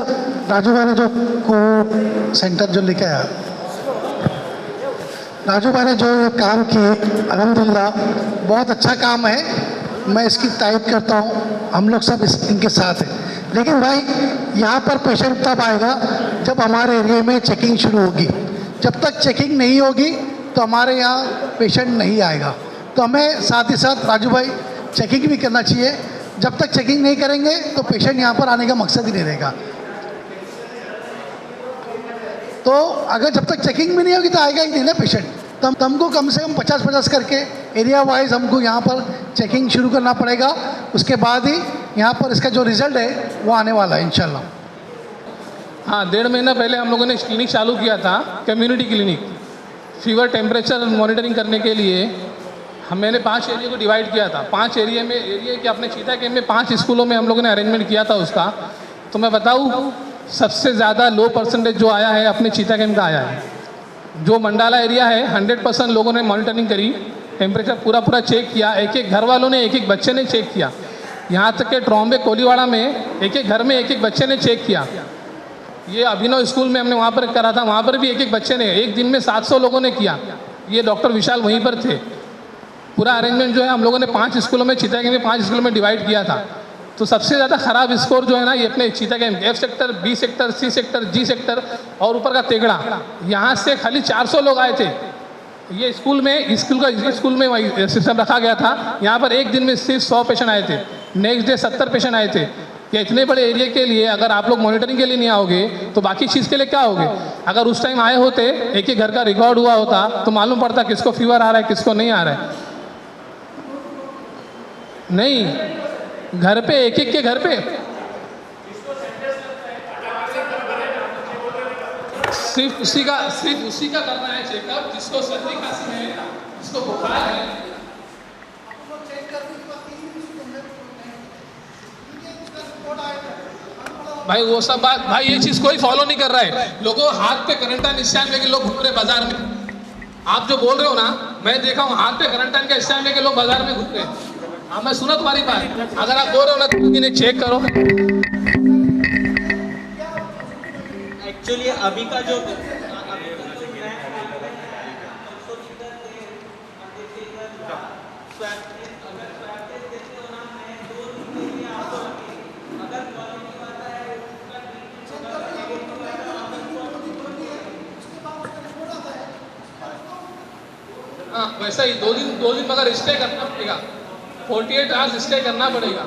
राजू भाई ने जो कोविड सेंटर जो लेके आया, राजू भाई ने जो ये काम किए अल्हम्दुलिल्लाह बहुत अच्छा काम है, मैं इसकी तारीफ करता हूँ, हम लोग सब इनके साथ हैं। लेकिन भाई यहाँ पर पेशेंट तब आएगा जब हमारे एरिया में चेकिंग शुरू होगी, जब तक चेकिंग नहीं होगी तो हमारे यहाँ पेशेंट नहीं आएगा। तो हमें साथ ही साथ राजू भाई चेकिंग भी करना चाहिए, जब तक चेकिंग नहीं करेंगे तो पेशेंट यहाँ पर आने का मकसद ही नहीं रहेगा। तो अगर जब तक चेकिंग भी नहीं होगी तो आएगा ही नहीं ना पेशेंट। तो हमको कम से कम 50-50 करके एरिया वाइज हमको यहाँ पर चेकिंग शुरू करना पड़ेगा, उसके बाद ही यहाँ पर इसका जो रिज़ल्ट है वो आने वाला है इंशाल्लाह। हाँ, 1.5 महीना पहले हम लोगों ने क्लिनिक चालू किया था, community clinic, fever temperature monitoring करने के लिए। मैंने 5 एरिया को डिवाइड किया था, 5 एरिया के अपने चीता कैंप में 5 स्कूलों में हम लोगों ने अरेंजमेंट किया था उसका। तो मैं बताऊँ, सबसे ज़्यादा लो परसेंटेज जो आया है अपने चीता कैंप का आया है। जो मंडाला एरिया है 100% लोगों ने मॉनिटरिंग करी, टेम्परेचर पूरा चेक किया, एक एक घर वालों ने, एक एक बच्चे ने चेक किया। यहाँ तक के ट्रॉम्बे कोलीवाड़ा में एक एक घर में एक एक बच्चे ने चेक किया। ये अभिनव स्कूल में हमने वहाँ पर करा था, वहाँ पर भी एक एक बच्चे ने, एक दिन में 700 लोगों ने किया। ये डॉक्टर विशाल वहीं पर थे। पूरा अरेंजमेंट जो है हम लोगों ने 5 स्कूलों में, चीता कैंप में 5 स्कूलों में डिवाइड किया था। तो सबसे ज़्यादा ख़राब स्कोर जो है ना ये अपने चीता camp, F sector, B sector, C sector, G sector और ऊपर का तेगड़ा, यहाँ से खाली 400 लोग आए थे। ये स्कूल में, स्कूल में सिस्टम रखा गया था। यहाँ पर एक दिन में सिर्फ 100 पेशेंट आए थे, नेक्स्ट डे 70 पेशेंट आए थे। कि इतने बड़े एरिया के लिए अगर आप लोग मॉनिटरिंग के लिए नहीं आओगे तो बाकी चीज़ के लिए क्या होगे? अगर उस टाइम आए होते, एक एक घर का रिकॉर्ड हुआ होता तो मालूम पड़ता किसको फीवर आ रहा है, किसको नहीं आ रहा है। नहीं, घर पे एक एक के घर पे सिर्फ उसी का करना है चेकअप, जिसको सर्दी खांसी है, जिसको बुखार है। भाई वो सब बात, भाई ये चीज़ कोई फॉलो नहीं कर रहा है। लोगों हाथ पे क्वारंटाइन स्टैम्प लेके लोग घूम रहे बाजार में। आप जो बोल रहे हो ना, मैं देखा हूँ हाथ पे क्वारंटाइन का स्टैम्प लेके लोग बाजार में घूम रहे हैं। हाँ, मैं सुना तुम्हारी बात। अगर आप बोल रहे हो ना तो इन्हें चेक करो। एक्चुअली अभी का जो हाँ, वैसा ही दो दिन मगर स्टे करना पड़ेगा, 48 आवर्स स्टे करना पड़ेगा।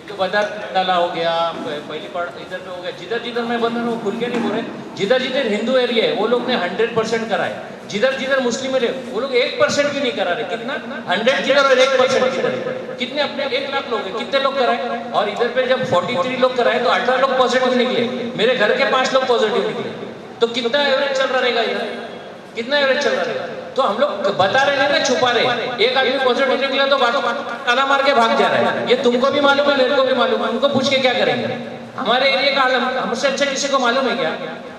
जो बाजार डाला हो गया, पहली बार इधर पे हो गया, जिधर जिधर मैं बंद हूँ खुल के नहीं बोल रहे, जिधर जिधर हिंदू एरिया है वो लोग ने 100% कराए, जिधर जिधर मुस्लिम एरिया वो लोग 1% भी नहीं करा रहे। कितना 100 जिधर और 1% किधर, कितने अपने 1 लाख लोग हैं, कितने लोग कराए? और इधर पे जब 43 लोग कराए तो 18 लोग पॉजिटिव निकले, मेरे घर के 5 लोग पॉजिटिव निकले। तो कितना एवरेज चल रहा रहेगा इधर, कितना एवरेज चल रहा रहेगा? तो हम लोग बता रहे हैं ना, छुपा रहे हैं। एक आदमी पॉजिटिव निकला तो ताला मार के भाग जा रहा है। ये तुमको भी मालूम है, मेरे को भी मालूम है, उनको पूछ के क्या करेंगे? हमारे एरिया का हमसे अच्छा किसी को मालूम है क्या?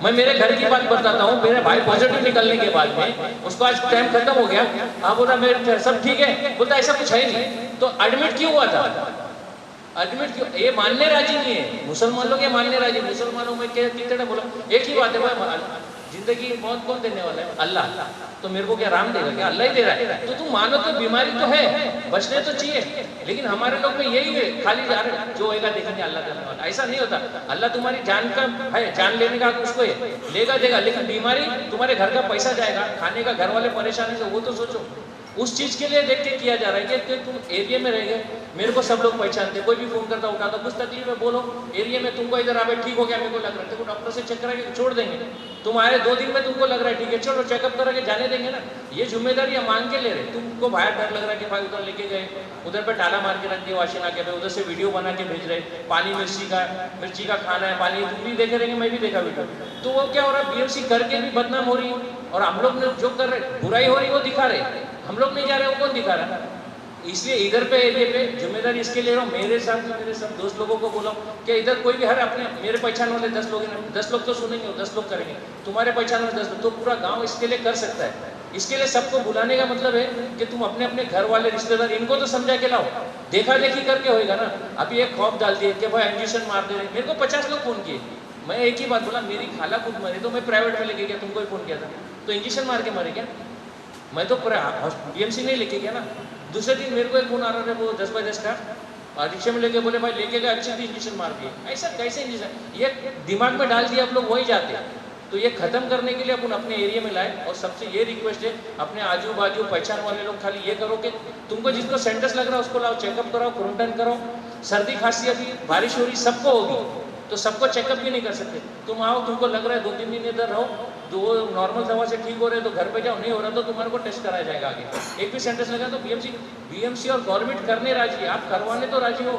मैं मेरे घर की बात बताता हूँ। मेरे भाई पॉजिटिव निकलने के बाद में उसको आज टाइम खत्म हो गया, हाँ बोला मेरे सब ठीक है, बोलता ऐसा कुछ है नहीं। तो एडमिट क्यों हुआ था? एडमिट क्यों? ये मानने राजी नहीं है मुसलमान लोग, ये मानने राजी। मुसलमानों में कितने बोला एक ही बात है भाई, जिंदगी मौत कौन देने वाला है? अल्लाह। तो मेरे को क्या राम देगा क्या? अल्लाह ही दे रहा है। तो तुम मानो तो बीमारी तो है, बचने तो चाहिए, लेकिन हमारे लोग में यही है खाली यार जो होएगा देखेंगे अल्लाह देने वाला। ऐसा नहीं होता। अल्लाह तुम्हारी जान का है, जान लेने का उसको है, लेगा देगा, लेकिन बीमारी तुम्हारे घर का पैसा जाएगा, खाने का, घर वाले परेशानी से, वो तो सोचो। उस चीज के लिए देख के किया जा रहा है कि तुम एरिया में रह गए, मेरे को सब लोग पहचानते, कोई भी फोन करता उठाता, कुछ तकलीफ है बोलो, एरिया में तुमको इधर आवे ठीक हो गया, मेरे को लग रहा है, तो डॉक्टर से चेक करा के छोड़ देंगे। तुम आए 2 दिन में तुमको लग रहा है ठीक है, चलो चेकअप करा के जाने देंगे ना। ये जिम्मेदारी हम मांग के ले रहे। तुमको बाहर डर लग रहा है कि भाई उधर लेके गए, उधर पे ताला मार के रख दिया वाशिंग आके, उधर से वीडियो बना के भेज रहे, पानी मिर्ची का खाना है, पानी तुम भी देखे रहेंगे, मैं भी देखा वीडियो। तो वो क्या हो रहा है, बीएमसी करके भी बदनाम हो रही है, और हम लोग ने जो कर रहे बुराई हो रही वो दिखा रहे, हम लोग नहीं जा रहे, वो कौन दिखा रहा है? इसलिए इधर पे एरिया पे जिम्मेदारी इसके ले रहा हूँ। मेरे साथ मेरे सब दोस्त लोगों को बोला कि इधर कोई भी हर अपने मेरे पहचान वाले 10 लोग हैं, 10 लोग तो सुनेंगे, 10 लोग करेंगे, तुम्हारे पहचान वाले 10 लोग, तो पूरा गांव इसके लिए कर सकता है। इसके लिए सबको बुलाने का मतलब है कि तुम अपने अपने घर वाले रिश्तेदार इनको तो समझा के लाओ, देखा देखी करके होएगा ना। अभी एक खौफ डाल दिए कि भाई इंजेक्शन मार दे रहे, मेरे को 50 लोग फोन किए, मैं एक ही बात बोला, मेरी खाला खुद मरी तो मैं प्राइवेट में लेके गया, तुमको ही फोन किया था, तो इंजेक्शन मार के मरे क्या? मैं तो बीएमसी नहीं लेके गया ना। दूसरे दिन मेरे को एक फोन आ रहा है, वो 10 बाय 10 का रिक्शे में लेके बोले भाई लेके गए, अच्छी थी, इंजेक्शन मार दिए। ऐसा कैसे इंजेक्शन? ये दिमाग में डाल दिया, आप लोग वही जाते हैं। तो ये खत्म करने के लिए अपन अपने एरिया में लाए, और सबसे ये रिक्वेस्ट है अपने आजू बाजू पहचान वाले लोग खाली ये करो कि तुमको जिसको सेंटर्स लग रहा है उसको लाओ, चेकअप कराओ, क्वारंटाइन कराओ। सर्दी खांसी अभी बारिश हो रही सबको होगी, तो सबको चेकअप भी नहीं कर सकते। तुम आओ, तुमको लग रहा है 2-3 दिन इधर रहो, तो वो नॉर्मल दवा से ठीक हो रहे तो घर पे जाओ, नहीं हो रहा तो तुम्हारे को टेस्ट कराया जाएगा आगे। एक भी सेंटर्स लगा तो बीएमसी और गवर्नमेंट करने राजी है, आप करवाने तो राजी हो,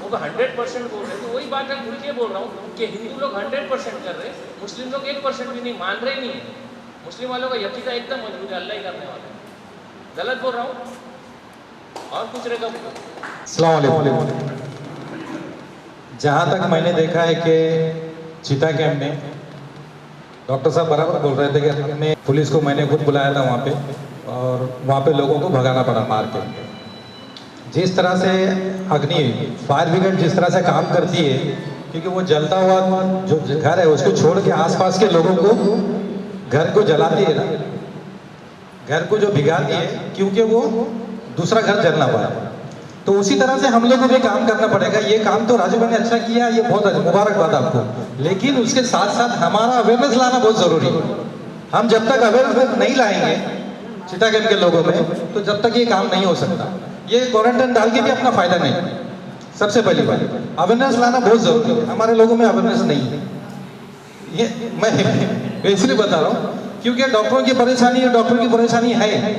वो 100% बोल रहे। तो वही बात है, खुल के बोल रहा हूँ कि हिंदू लोग 100% कर रहे, मुस्लिम लोग 1% भी नहीं मान रहे। नहीं है मुस्लिम वालों का यकीन एकदम मजबूत है, अल्लाह ही करने वाला है। गलत बोल रहा हूँ और कुछ रहेगा। अस्सलाम वालेकुम। जहाँ तक मैंने देखा है कि चीता कैंप में डॉक्टर साहब बराबर बोल रहे थे कि हमने पुलिस को मैंने खुद बुलाया था वहाँ पे, और वहाँ पे लोगों को भगाना पड़ा मार के। जिस तरह से अग्नि फायर ब्रिगेड जिस तरह से काम करती है, क्योंकि वो जलता हुआ जो घर है उसको छोड़ के आसपास के लोगों को घर को जलाती है ना, घर को जो भिगाती है, क्योंकि वो दूसरा घर जलना पड़ा। तो उसी तरह से हम लोग को भी काम करना पड़ेगा। ये काम तो राजू भाई ने अच्छा किया, ये बहुत मुबारकबाद आपको, लेकिन उसके साथ साथ हमारा अवेयरनेस लाना बहुत ज़रूरी है। हम जब तक अवेयरनेस नहीं लाएंगे चीता कैंप के लोगों में, तो जब तक ये काम नहीं हो सकता। ये क्वारंटाइन डाल के भी अपना फ़ायदा नहीं। सबसे पहली बात अवेयरनेस लाना बहुत ज़रूरी है, हमारे लोगों में अवेयरनेस नहीं है। ये मैं इसलिए बता रहा हूँ क्योंकि डॉक्टरों की परेशानी है,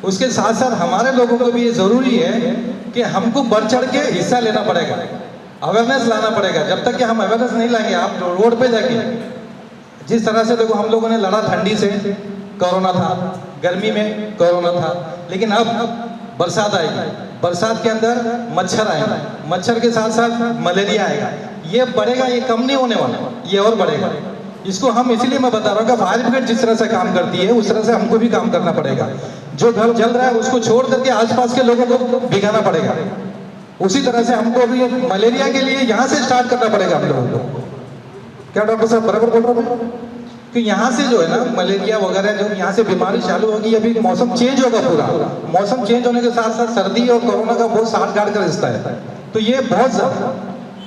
उसके साथ साथ हमारे लोगों को भी ये ज़रूरी है कि हमको बढ़ चढ़ के हिस्सा लेना पड़ेगा, अवेयरनेस लाना पड़ेगा। जब तक कि हम अवेयरनेस नहीं लाएंगे, आप रोड पे जाके जिस तरह से देखो, हम लोगों ने लड़ा, ठंडी से कोरोना था, गर्मी में कोरोना था, लेकिन अब बरसात आएगी, बरसात के अंदर मच्छर आएगा, मच्छर के साथ साथ मलेरिया आएगा, ये बढ़ेगा, ये कम नहीं होने वाला, ये और बढ़ेगा। इसको हम इसीलिए मैं बता रहा हूँ कि फायर ब्रिगेड जिस तरह से काम करती है उस तरह से हमको भी काम करना पड़ेगा। जो घर जल रहा है उसको छोड़ करके आसपास के लोगों को भिगाना पड़ेगा। उसी तरह से हमको भी मलेरिया के लिए यहाँ से स्टार्ट करना पड़ेगा हम लोगों को। क्या डॉक्टर साहब बराबर बोल रहे हैं? कि यहाँ से जो है ना मलेरिया वगैरह जो यहाँ से बीमारी चालू होगी। अभी मौसम चेंज होगा, पूरा मौसम चेंज होने के साथ साथ सर्दी और कोरोना का बहुत साथ गांठ का रिश्ता है, तो ये बहुत ज़्यादा,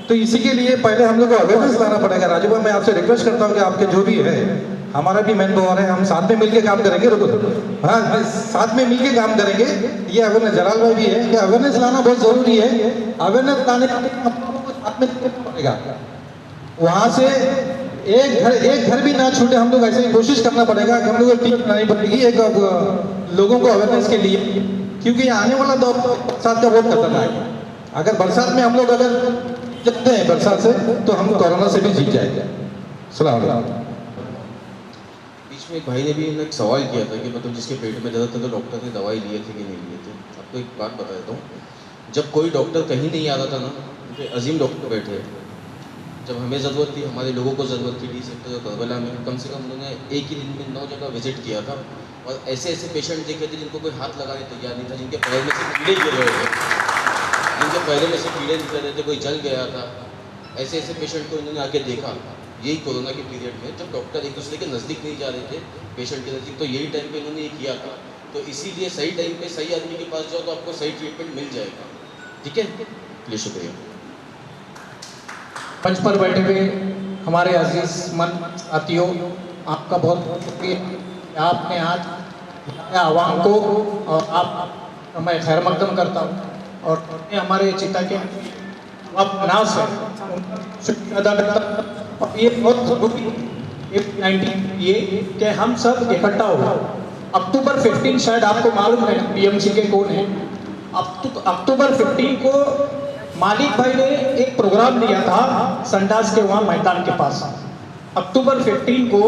तो इसी के लिए पहले हम लोग को अवेयरनेस लाना पड़ेगा। राजू भाई, मैं आपसे रिक्वेस्ट करता हूँ कि आपके जो भी है, हमारा भी मैन पावर है, हम साथ में मिलकर काम करेंगे। रुको, हाँ, साथ में मिलकर काम करेंगे। ये अवेयरनेस जलाल भाई भी है कि अवेयरनेस लाना बहुत ज़रूरी है। अवेयरनेस लाने का साथ में पड़ेगा, वहाँ से एक घर भी ना छूटे। हम लोग ऐसे ही कोशिश करना पड़ेगा कि हम लोग टीम बनानी पड़ेगी एक लोगों को अवेयरनेस के लिए, क्योंकि आने वाला दौर बरसात का बहुत खतरनाक है। अगर बरसात में हम लोग अगर जगते हैं बरसात से, तो हम कोरोना से भी जीत जाएंगे। सलाम अलैकुम। बीच में एक भाई ने भी एक सवाल किया था कि मतलब जिसके पेट में दर्द था तो डॉक्टर ने दवाई लिए थे कि नहीं लिए थे। आपको एक बात बता देता हूँ, जब कोई डॉक्टर कहीं नहीं आता था ना, तो अजीम डॉक्टर बैठे, जब हमें ज़रूरत थी, हमारे लोगों को ज़रूरत थी, डी सेक्टर करबला में कम से कम उन्होंने एक ही दिन में 9 जगह विजिट किया था, और ऐसे ऐसे पेशेंट देखे थे जिनको कोई हाथ लगाने तैयार नहीं था, जिनके पैर में से कीड़े गिर रहे थे, जिनके पैरों में से कीड़े निकल रहे थे, कोई जल गया था। ऐसे ऐसे पेशेंट को इन्होंने आके देखा यही कोरोना के पीरियड में, जब डॉक्टर एक दूसरे के नज़दीक नहीं जा रहे थे, पेशेंट के नज़दीक, तो यही टाइम पे इन्होंने ये किया था। तो इसीलिए सही टाइम पे सही आदमी के पास जाओ तो आपको सही ट्रीटमेंट मिल जाएगा। ठीक है, प्लीज शुक्रिया। मंच पर बैठे हुए हमारे अजीज मन साथियों, आपका बहुत बहुत शुक्रिया। आपने आज आवाम को, और आप मैं खैर मकदम करता हूँ, और हमारे चिता के नाज है शुक्रिया अदा करता हूँ। और ये बहुत जरूरी 19 ये कि हम सब इकट्ठा हो। अक्टूबर 15 शायद आपको मालूम है बीएमसी के कौन है। अक्टूबर 15 को मालिक भाई ने एक प्रोग्राम दिया था संडास के वहाँ मैदान के पास। अक्टूबर 15 को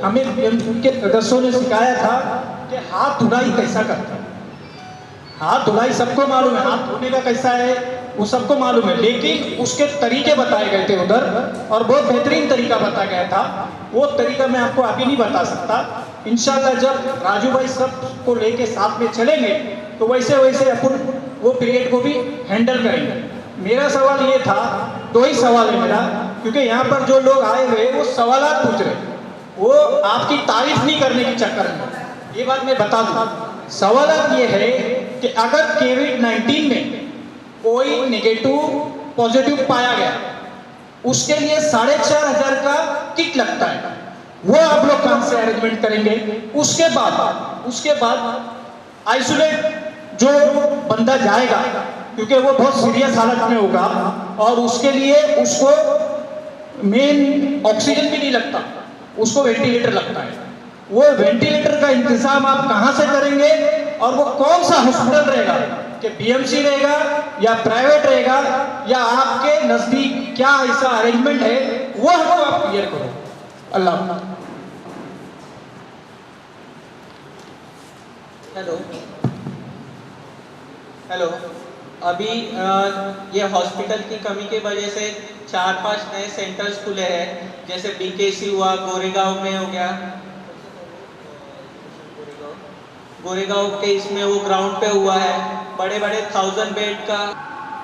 हमें बीएमसी के सदस्यों ने सिखाया था कि हाथ धुलाई कैसा करते हैं। हाथ धुलाई सबको मालूम है, हाथ धोने का कैसा है वो सबको मालूम है, लेकिन उसके तरीके बताए गए थे उधर, और बहुत बेहतरीन तरीका बताया गया था। वो तरीका मैं आपको अभी नहीं बता सकता। इंशाल्लाह जब राजू भाई सबको लेके साथ में चलेंगे तो वैसे वैसे अपन वो पीरियड को भी हैंडल करेंगे। मेरा सवाल ये था, 2 ही सवाल है मेरा, क्योंकि यहाँ पर जो लोग आए हुए वो सवालात पूछ रहे, वो आपकी तारीफ नहीं करने के चक्कर में। ये बात मैं बता दूँ, सवालात ये है कि अगर कोविड-19 में कोई नेगेटिव पॉजिटिव पाया गया, उसके लिए 4,500 का किट लगता है, वो आप लोग कहाँ से अरेंजमेंट करेंगे? उसके बाद आइसोलेट जो बंदा जाएगा, क्योंकि वो बहुत सीरियस हालत में होगा, और उसके लिए उसको मेन ऑक्सीजन भी नहीं लगता, उसको वेंटिलेटर लगता है। वो वेंटिलेटर का इंतजाम आप कहाँ से करेंगे, और वो कौन सा हॉस्पिटल रहेगा, कि बीएमसी रहेगा या प्राइवेट रहेगा, या आपके नजदीक क्या ऐसा अरेंजमेंट है, वो हमको आप क्लियर करो। अल्लाह। हेलो, अभी ये हॉस्पिटल की कमी की वजह से 4-5 नए सेंटर्स खुले हैं, जैसे बीकेसी हुआ, गोरेगांव में हो गया, गोरेगांव के इसमें वो ग्राउंड पे हुआ है, बड़े बड़े 1000 बेड का।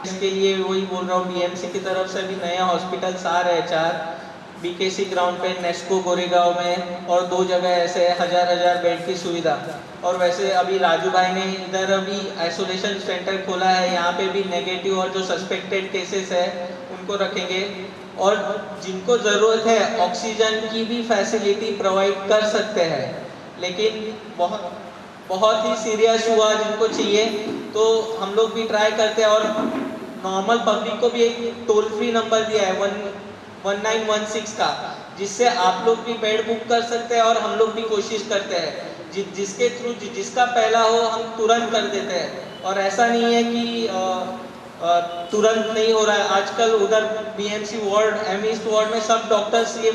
इसके लिए वही बोल रहा हूँ, बीएमसी की तरफ से भी नया हॉस्पिटल्स आ रहे हैं 4, बीकेसी ग्राउंड पे, नेस्को गोरेगांव में, और 2 जगह ऐसे 1000 बेड की सुविधा। और वैसे अभी राजू भाई ने इधर अभी आइसोलेशन सेंटर खोला है, यहाँ पे भी नेगेटिव और जो सस्पेक्टेड केसेस है उनको रखेंगे, और जिनको ज़रूरत है ऑक्सीजन की भी फैसिलिटी प्रोवाइड कर सकते हैं। लेकिन बहुत ही सीरियस हुआ जिनको चाहिए तो हम लोग भी ट्राई करते हैं, और नॉर्मल पब्लिक को भी एक टोल फ्री नंबर दिया है 1916 का, जिससे आप लोग भी बेड बुक कर सकते हैं, और हम लोग भी कोशिश करते हैं जिसके थ्रू जिसका पहला हो हम तुरंत कर देते हैं। और ऐसा नहीं है कि तुरंत नहीं हो रहा है। आजकल उधर बीएमसी वार्ड, एम वार्ड में सब डॉक्टर्स, ये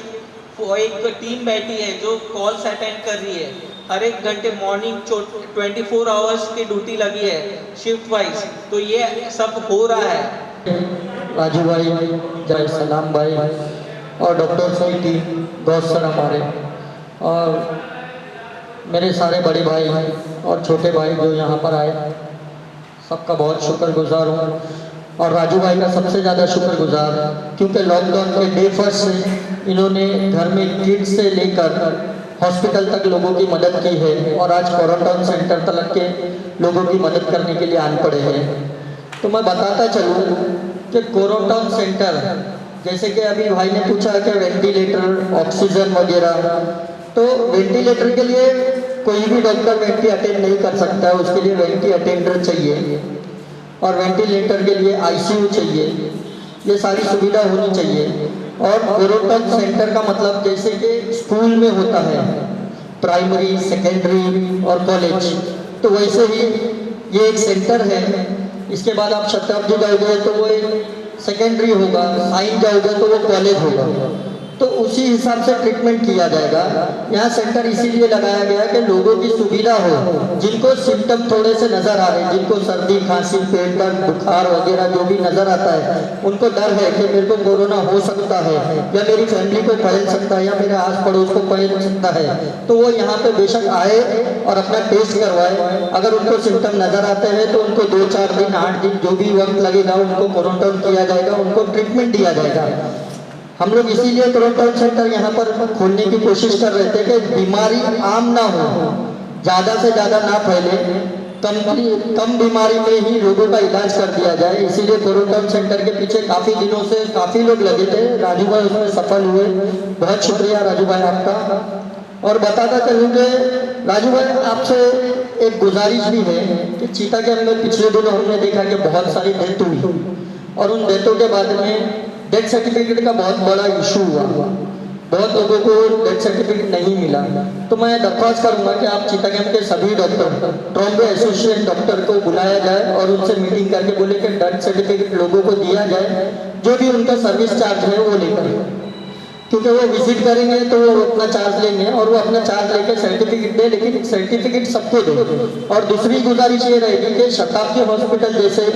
एक टीम बैठी है जो कॉल्स अटेंड कर रही है, हर एक घंटे मॉर्निंग 24 आवर्स की ड्यूटी लगी है शिफ्ट वाइज, तो ये सब हो रहा है। राजू भाई, जय सलाम भाई और डॉक्टर की टीम, बहुत सारा हमारे और मेरे सारे बड़े भाई और छोटे भाई जो यहाँ पर आए, सबका बहुत शुक्रगुजार हूँ। और राजू भाई का सबसे ज़्यादा शुक्रगुजार, क्योंकि लॉकडाउन के डे फर्स्ट से इन्होंने घर में किट से लेकर हॉस्पिटल तक लोगों की मदद की है और आज क्वारंटाइन सेंटर तक के लोगों की मदद करने के लिए आन पड़े हैं। तो मैं बताता चलूँ कि क्वारंटाइन सेंटर, जैसे कि अभी भाई ने पूछा कि वेंटिलेटर, ऑक्सीजन वगैरह, तो वेंटिलेटर के लिए कोई भी डॉक्टर वेंटी अटेंड नहीं कर सकता है, उसके लिए वेंटी अटेंडर चाहिए और वेंटिलेटर के लिए आईसीयू चाहिए। ये सारी सुविधा होनी चाहिए। और क्वारंटाइन सेंटर का मतलब जैसे कि स्कूल में होता है, प्राइमरी, सेकेंडरी और कॉलेज, तो वैसे ही ये एक सेंटर है। इसके बाद आप शताब्दी जाओगे तो वो एक सेकेंडरी होगा, साइन जाओगे तो वो कॉलेज होगा, तो उसी हिसाब से ट्रीटमेंट किया जाएगा। यहाँ सेंटर इसीलिए लगाया गया कि लोगों की सुविधा हो, जिनको सिम्टम थोड़े से नज़र आ रहे हैं, जिनको सर्दी, खांसी, पेट दर्द, बुखार वगैरह जो भी नज़र आता है, उनको डर है कि मेरे को कोरोना हो सकता है या मेरी फैमिली को फैल सकता है या मेरे आस पड़ोस को फैल सकता है, तो वो यहाँ पे बेशक आए और अपना टेस्ट करवाए। अगर उनको सिम्टम नज़र आते हैं तो उनको 2-4 दिन, 8 दिन जो भी वक्त लगेगा उनको क्वारंटाइन किया जाएगा, उनको ट्रीटमेंट दिया जाएगा। हम लोग इसीलिए क्वारंटाइन सेंटर यहाँ पर खोलने की कोशिश कर रहे थे कि बीमारी आम ना हो, ज़्यादा से ज़्यादा ना फैले, कम बीमारी में ही लोगों का इलाज कर दिया जाए। इसीलिए क्वारंटाइन सेंटर के पीछे काफ़ी दिनों से काफ़ी लोग लगे थे। राजू भाई उसमें सफल हुए, बहुत शुक्रिया राजू भाई आपका। और बताता चलूँ कि राजू भाई आपसे एक गुजारिश भी है कि चीता के अंदर पिछले दिनों हमने देखा कि बहुत सारी डेथ हुई और उन डेथों के बाद में डेथ सर्टिफिकेट का बहुत बड़ा इशू हुआ, बहुत लोगों को डेथ सर्टिफिकेट नहीं मिला। तो मैं दरख्वास्त करूंगा कि आप चीता कैंप के सभी डॉक्टर, ट्रॉम्बो एसोसिएशन डॉक्टर को बुलाया जाए और उनसे मीटिंग करके बोले कि डेथ सर्टिफिकेट लोगों को दिया जाए, जो भी उनका सर्विस चार्ज है वो लेकर, क्योंकि वो विजिट करेंगे तो वो अपना चार्ज लेंगे और वो अपना चार्ज लेकर सर्टिफिकेट दे, लेकिन सर्टिफिकेट सबको दे। और दूसरी गुजारिश ये रहेगी कि शताब्दी हॉस्पिटल जैसे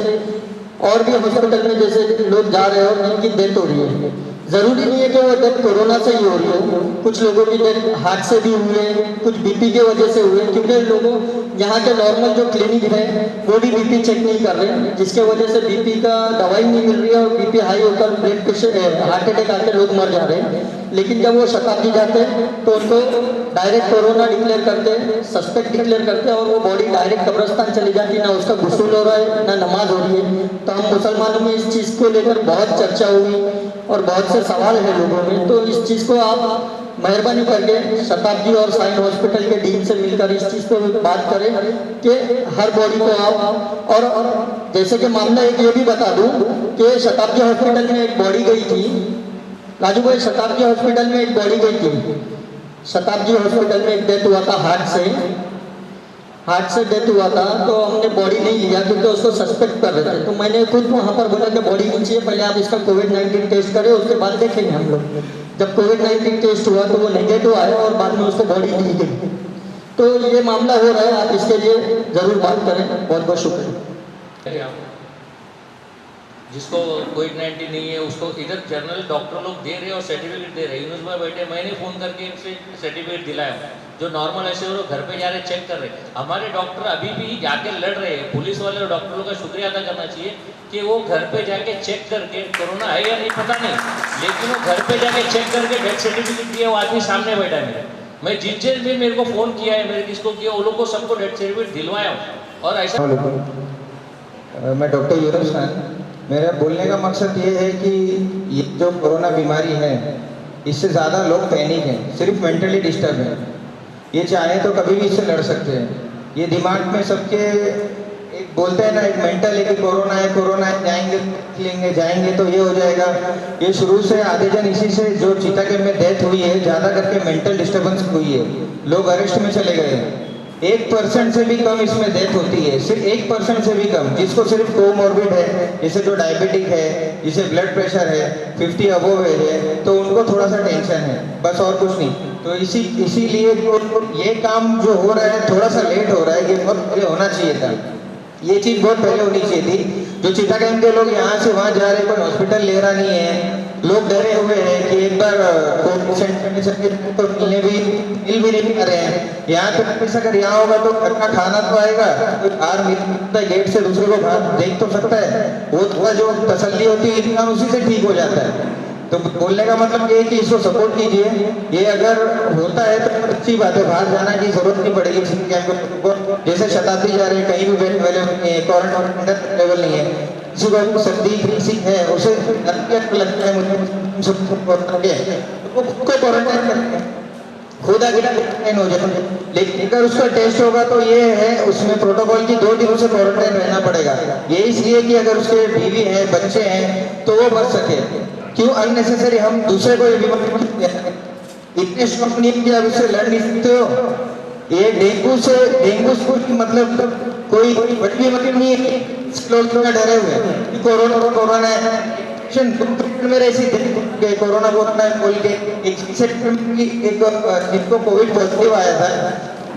और भी हॉस्पिटल में जैसे लोग जा रहे हैं और जिनकी डेथ हो रही है, ज़रूरी नहीं है कि वो डेथ कोरोना से ही हो रही हो, कुछ लोगों की डेथ हार्ट से भी हुई है, कुछ बीपी के वजह से हुए, क्योंकि लोगों यहाँ के नॉर्मल जो क्लिनिक है वो भी बीपी चेक नहीं कर रहे हैं, जिसके वजह से बीपी का दवाई नहीं मिल रही है और बीपी हाई होकर ब्लड प्रेशर, हार्ट अटैक आकर लोग मर जा रहे हैं। लेकिन जब वो शताब्दी जाते हैं तो उनको डायरेक्ट कोरोना डिक्लेयर करते, सस्पेक्ट डिक्लेयर करते और वो बॉडी डायरेक्ट कब्रिस्तान चली जाती, ना उसका गुस्ल हो रहा है ना नमाज हो रही है। तो हम मुसलमानों में इस चीज़ को लेकर बहुत चर्चा हुई और बहुत से सवाल है लोगों में, तो इस चीज़ को आप मेहरबानी करके शताब्दी और साइन हॉस्पिटल के डीन से मिलकर इस चीज़ पर बात करें कि हर बॉडी को आप, और जैसे कि मामला एक ये भी बता दूं कि शताब्दी हॉस्पिटल में एक बॉडी गई थी, राजू भाई शताब्दी हॉस्पिटल में एक बॉडी गई थी, शताब्दी हॉस्पिटल में एक डेथ हुआ था, हार्ट से डेथ हुआ था, तो हमने बॉडी नहीं लिया क्योंकि उसको सस्पेक्ट कर रहे थे। तो मैंने खुद वहाँ पर बोला कि बॉडी नहीं चाहिए, पहले आप इसका कोविड-19 टेस्ट करें, उसके बाद देखेंगे हम लोग। जब कोविड-19 टेस्ट हुआ तो वो नेगेटिव आया और बाद में उसको बॉडी दी गई। तो ये मामला हो रहा है, आप इसके लिए ज़रूर बात करें। बहुत बहुत शुक्रिया। जिसको कोविड-19 नहीं है उसको इधर जनरल डॉक्टर लोग दे रहे हैं और सर्टिफिकेट दे रहे हैं। यूनुस भाई बैठे, मैंने फ़ोन करके इनसे सर्टिफिकेट दिलाया। जो नॉर्मल ऐसे वो घर पे जा रहे चेक कर रहे हैं। हमारे डॉक्टर अभी भी जाके लड़ रहे हैं। पुलिस वाले और डॉक्टरों का शुक्रिया अदा करना चाहिए कि वो घर पे जाके चेक करके, कोरोना है या नहीं पता नहीं, लेकिन वो घर पे जाके चेक करके डेथ सर्टिफिकेट दिया। वो आदमी सामने बैठा है मेरे, मैं जिस भी मेरे को फ़ोन किया है, मेरे किसको किया, वो लोग को सबको डेथ सर्टिफिकेट दिलवाया। और ऐसा मैं डॉक्टर यूनुस खान, मेरा बोलने का मकसद ये है कि ये जो कोरोना बीमारी है इससे ज़्यादा लोग पैनिक हैं, सिर्फ मेंटली डिस्टर्ब हैं। ये चाहे तो कभी भी इससे लड़ सकते हैं। ये दिमाग में सबके एक बोलते हैं ना, एक मेंटल है कि कोरोना है, जाएंगे तो ये हो जाएगा। ये शुरू से आधे जन इसी से, जो चीता कैंप में डेथ हुई है ज़्यादा करके मेंटल डिस्टर्बेंस हुई है, लोग अरेस्ट में चले गए हैं। 1% से भी कम इसमें डेथ होती है, सिर्फ 1% से भी कम, जिसको सिर्फ कोमॉर्बिड है, जैसे जो डायबिटिक है, जिसे ब्लड प्रेशर है 50 अबोव है, तो उनको थोड़ा सा टेंशन है, बस और कुछ नहीं। तो इसीलिए ये काम जो हो रहा है थोड़ा सा लेट हो रहा है, ये बहुत पहले होना चाहिए था। ये चीज़ बहुत पहले होनी चाहिए थी। जो चिता कैंप के लोग यहाँ से वहाँ जा रहे हैं, कोई हॉस्पिटल ले रहा नहीं है, लोग डरे हुए हैं कि एक बार कोविड सेंटर में चले तो मिल भी नहीं पा रहे हैं। यहाँ पे अगर यहाँ होगा तो घर का खाना तो आएगा, कोई बाहर मिलता है गेट से दूसरे को बाहर देख तो सकता है, वो थोड़ा जो तसल्ली होती है इंसान उसी से ठीक हो जाता है। तो बोलने का मतलब ये है कि इसको सपोर्ट कीजिए। ये अगर होता है तो अच्छी बात है, बाहर जाने की जरूरत नहीं पड़ेगी किसी कैंप को। जैसे शताब्दी जा रहे हैं, कहीं भी बेड अवेलेबल नहीं है, क्वारंटाइन अवेलेबल नहीं है, किसी को सर्दी खांसी है उसे लगता है मुझे सबको क्वारंटाइन करते हैं, खुद आगे क्वारंटाइन हो जाए। लेकिन अगर उसका टेस्ट होगा तो ये है उसमें प्रोटोकॉल की 2 दिनों से क्वारंटाइन रहना पड़ेगा। ये इसलिए कि अगर उसके बीवी है बच्चे हैं तो वो बच सके। क्यों अननेसेसरी हम दूसरे को बीमारी इतने स्ट्रॉन्ग नहीं कि आप उससे लड़ नहीं सकते हो। ये डेंगू मतलब कोई बड़ी बीमारी नहीं है, लोग डरे हुए हैं कोरोना है मेरे ऐसी कोरोना बोल के एक जिनको कोविड पॉजिटिव आया था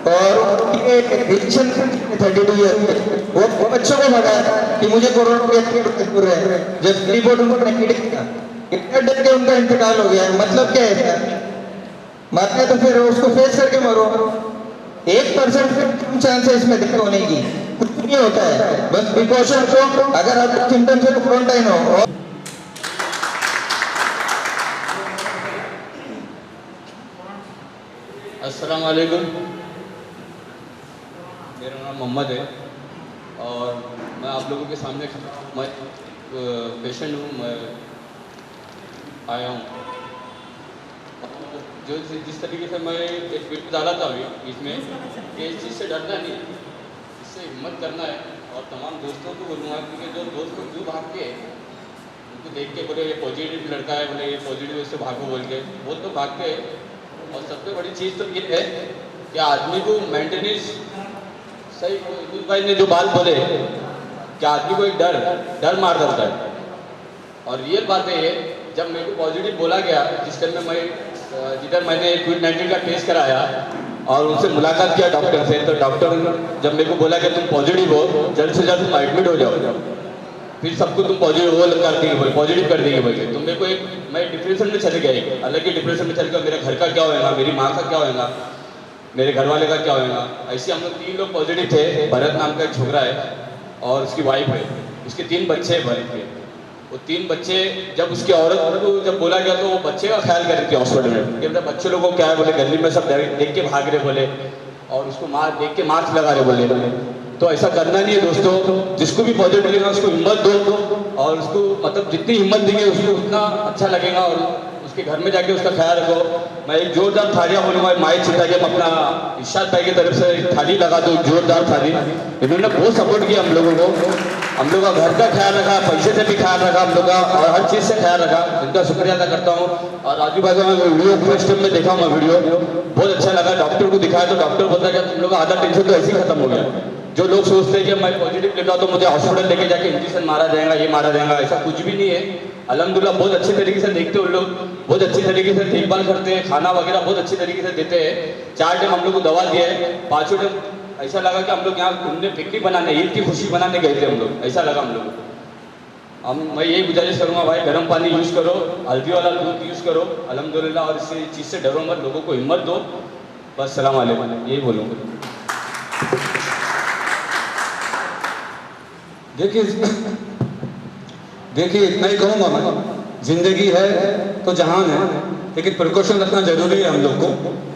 और 32 ईयर वो बच्चों को बताया कि मुझे कोरोना है, जब रिपोर्ट उनको नेगेटिव था, इतना डर के उनका इंतकाल हो गया है। मतलब क्या है, मरना है तो फिर उसको फेस करके मरो। 1% कम चांस है इसमें दिक्कत होने की, कुछ नहीं होता है, बस प्रिकॉशन को अगर आप सिम्टम्स से क्वारंटाइन हो। अस्सलाम वालेकुम, मेरा नाम मोहम्मद है और मैं आप लोगों के सामने मैं पेशेंट हूँ, मैं आया हूँ। जो जिस तरीके से मैं एक वीडियो डाला था अभी इसमें कि इस चीज़ से डरना नहीं, इससे हिम्मत करना है। और तमाम दोस्तों को बोलूँगा क्योंकि जो दोस्त लोग क्यों भागते हैं उनको देख के बोले ये पॉजिटिव लड़का है, बोले ये पॉजिटिव इससे भागो बोल के वो तो भागते हैं। और सबसे बड़ी चीज़ तो ये है कि आदमी को मेंटेनेंस सही, भाई ने जो बात बोले कि आदमी को एक डर मार देता है। और रियल बात है ये, जब मेरे को पॉजिटिव बोला गया जिस टाइम में मैं जिधर मैंने कोविड-19 का टेस्ट कराया और उनसे मुलाकात किया डॉक्टर से, तो डॉक्टर जब मेरे को बोला कि तुम पॉजिटिव हो, जल्द से जल्द तुम एडमिट हो जाओ, फिर सबको तुम पॉजिटिव वो कर देंगे, पॉजिटिव कर देंगे बोल के। तो मेरे को मैं डिप्रेशन में चले गया, अलग ही डिप्रेशन में चल गया। मेरे घर का क्या होएगा, मेरी माँ का क्या होएगा, मेरे घर वाले का क्या होएगा। ऐसे हम लोग 3 लोग पॉजिटिव थे। भरत नाम का एक छोकरा है और उसकी वाइफ है, उसके 3 बच्चे हैं भरत के। वो 3 बच्चे जब उसकी औरत को जब बोला गया तो वो बच्चे का ख्याल कर रही थी हॉस्पिटल में कि मतलब बच्चे लोगों को क्या है, बोले गली में सब देख के भाग रहे बोले और उसको देख के मार्क्स लगा रहे बोले। तो ऐसा करना नहीं है दोस्तों, जिसको भी पॉजिटिव लेना उसको हिम्मत दो और उसको मतलब जितनी हिम्मत देंगे उसको उतना अच्छा लगेगा और उसके घर में जाके उसका ख्याल रखो। मैं एक जोरदार थालियां बोलूँगा माई चिता के अपना इरशाद भाई की तरफ से थाली लगा दो, जोरदार थाली। इन्होंने बहुत सपोर्ट किया हम लोगों को, हम लोग का घर का ख्याल रखा, पैसे से भी ख्याल रखा हम लोग का और हर चीज़ से ख्याल रखा। इनका शुक्रिया अदा करता हूँ। और राजू भाई का मैं वीडियो फर्स्ट टाइम में देखा हूँ, वीडियो बहुत अच्छा लगा। डॉक्टर को दिखाया तो डॉक्टर बोलता है तुम लोग का आधा टेंशन तो ऐसे ही खत्म हो गया। जो लोग सोचते हैं कि मैं पॉजिटिव लेता तो मुझे हॉस्पिटल लेके जाके इंजेक्शन मारा जाएगा, ये मारा जाएगा, ऐसा कुछ भी नहीं है। अल्हम्दुलिल्लाह बहुत अच्छे तरीके से देखते हैं लोग, बहुत अच्छी तरीके से देखभाल करते हैं, खाना वगैरह बहुत अच्छी तरीके से देते हैं। 4 टाइम हम लोग को दवा दिया है, 5वें टाइम ऐसा लगा कि हम लोग यहाँ घूमने पिकनिक बनाने, ईद की खुशी बनाने गए थे हम लोग, ऐसा लगा हम लोग। मैं यही गुजारिश करूँगा भाई, गर्म पानी यूज़ करो, हल्दी वाला दूध यूज़ करो अल्हम्दुलिल्लाह, और इस चीज़ से डरो मत, लोगों को हिम्मत दो। बस सलाम अलैकुम, यही बोलूँगा। देखिए इतना ही कहूँगा मैं, जिंदगी है तो जहान है, लेकिन प्रिकॉशन रखना जरूरी है हम लोग को।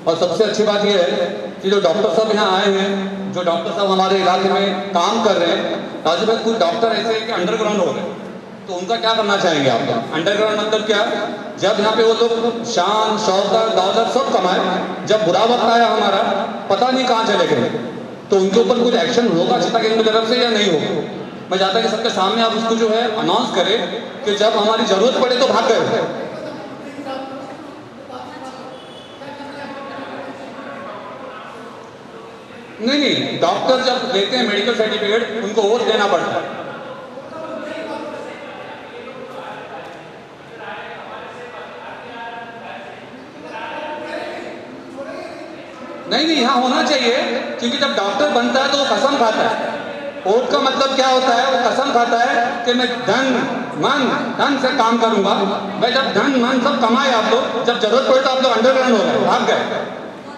और सबसे अच्छी बात यह है कि जो डॉक्टर साहब यहाँ आए हैं, जो डॉक्टर साहब हमारे इलाके में काम कर रहे हैं, राजू भाई कुछ डॉक्टर ऐसे हैं कि अंडरग्राउंड हो गए, तो उनका क्या करना चाहेंगे आप? अंडरग्राउंड मतलब क्या? जब यहाँ पे वो लोग शान शौकत दौलत सब कमाए, जब बुरा वक्त आया हमारा पता नहीं कहाँ चले गए, तो उनके ऊपर कुछ एक्शन होगा चिता गैंग की तरफ से या नहीं होगा? मैं चाहता कि सबके सामने आप उसको जो है अनाउंस करें कि जब हमारी जरूरत पड़े तो भाग गए। नहीं, डॉक्टर जब देते हैं मेडिकल सर्टिफिकेट उनको वोट देना पड़ता है। नहीं नहीं, यहाँ होना चाहिए, क्योंकि जब डॉक्टर बनता है तो वो कसम खाता है। ओट का मतलब क्या होता है? वो कसम खाता है कि मैं धन मन धन से काम करूंगा। मैं जब धन मन सब कमाए आप लोग, जब जरूरत पड़े तो आप लोग अंडरग्राउंड हो गए, भाग गए।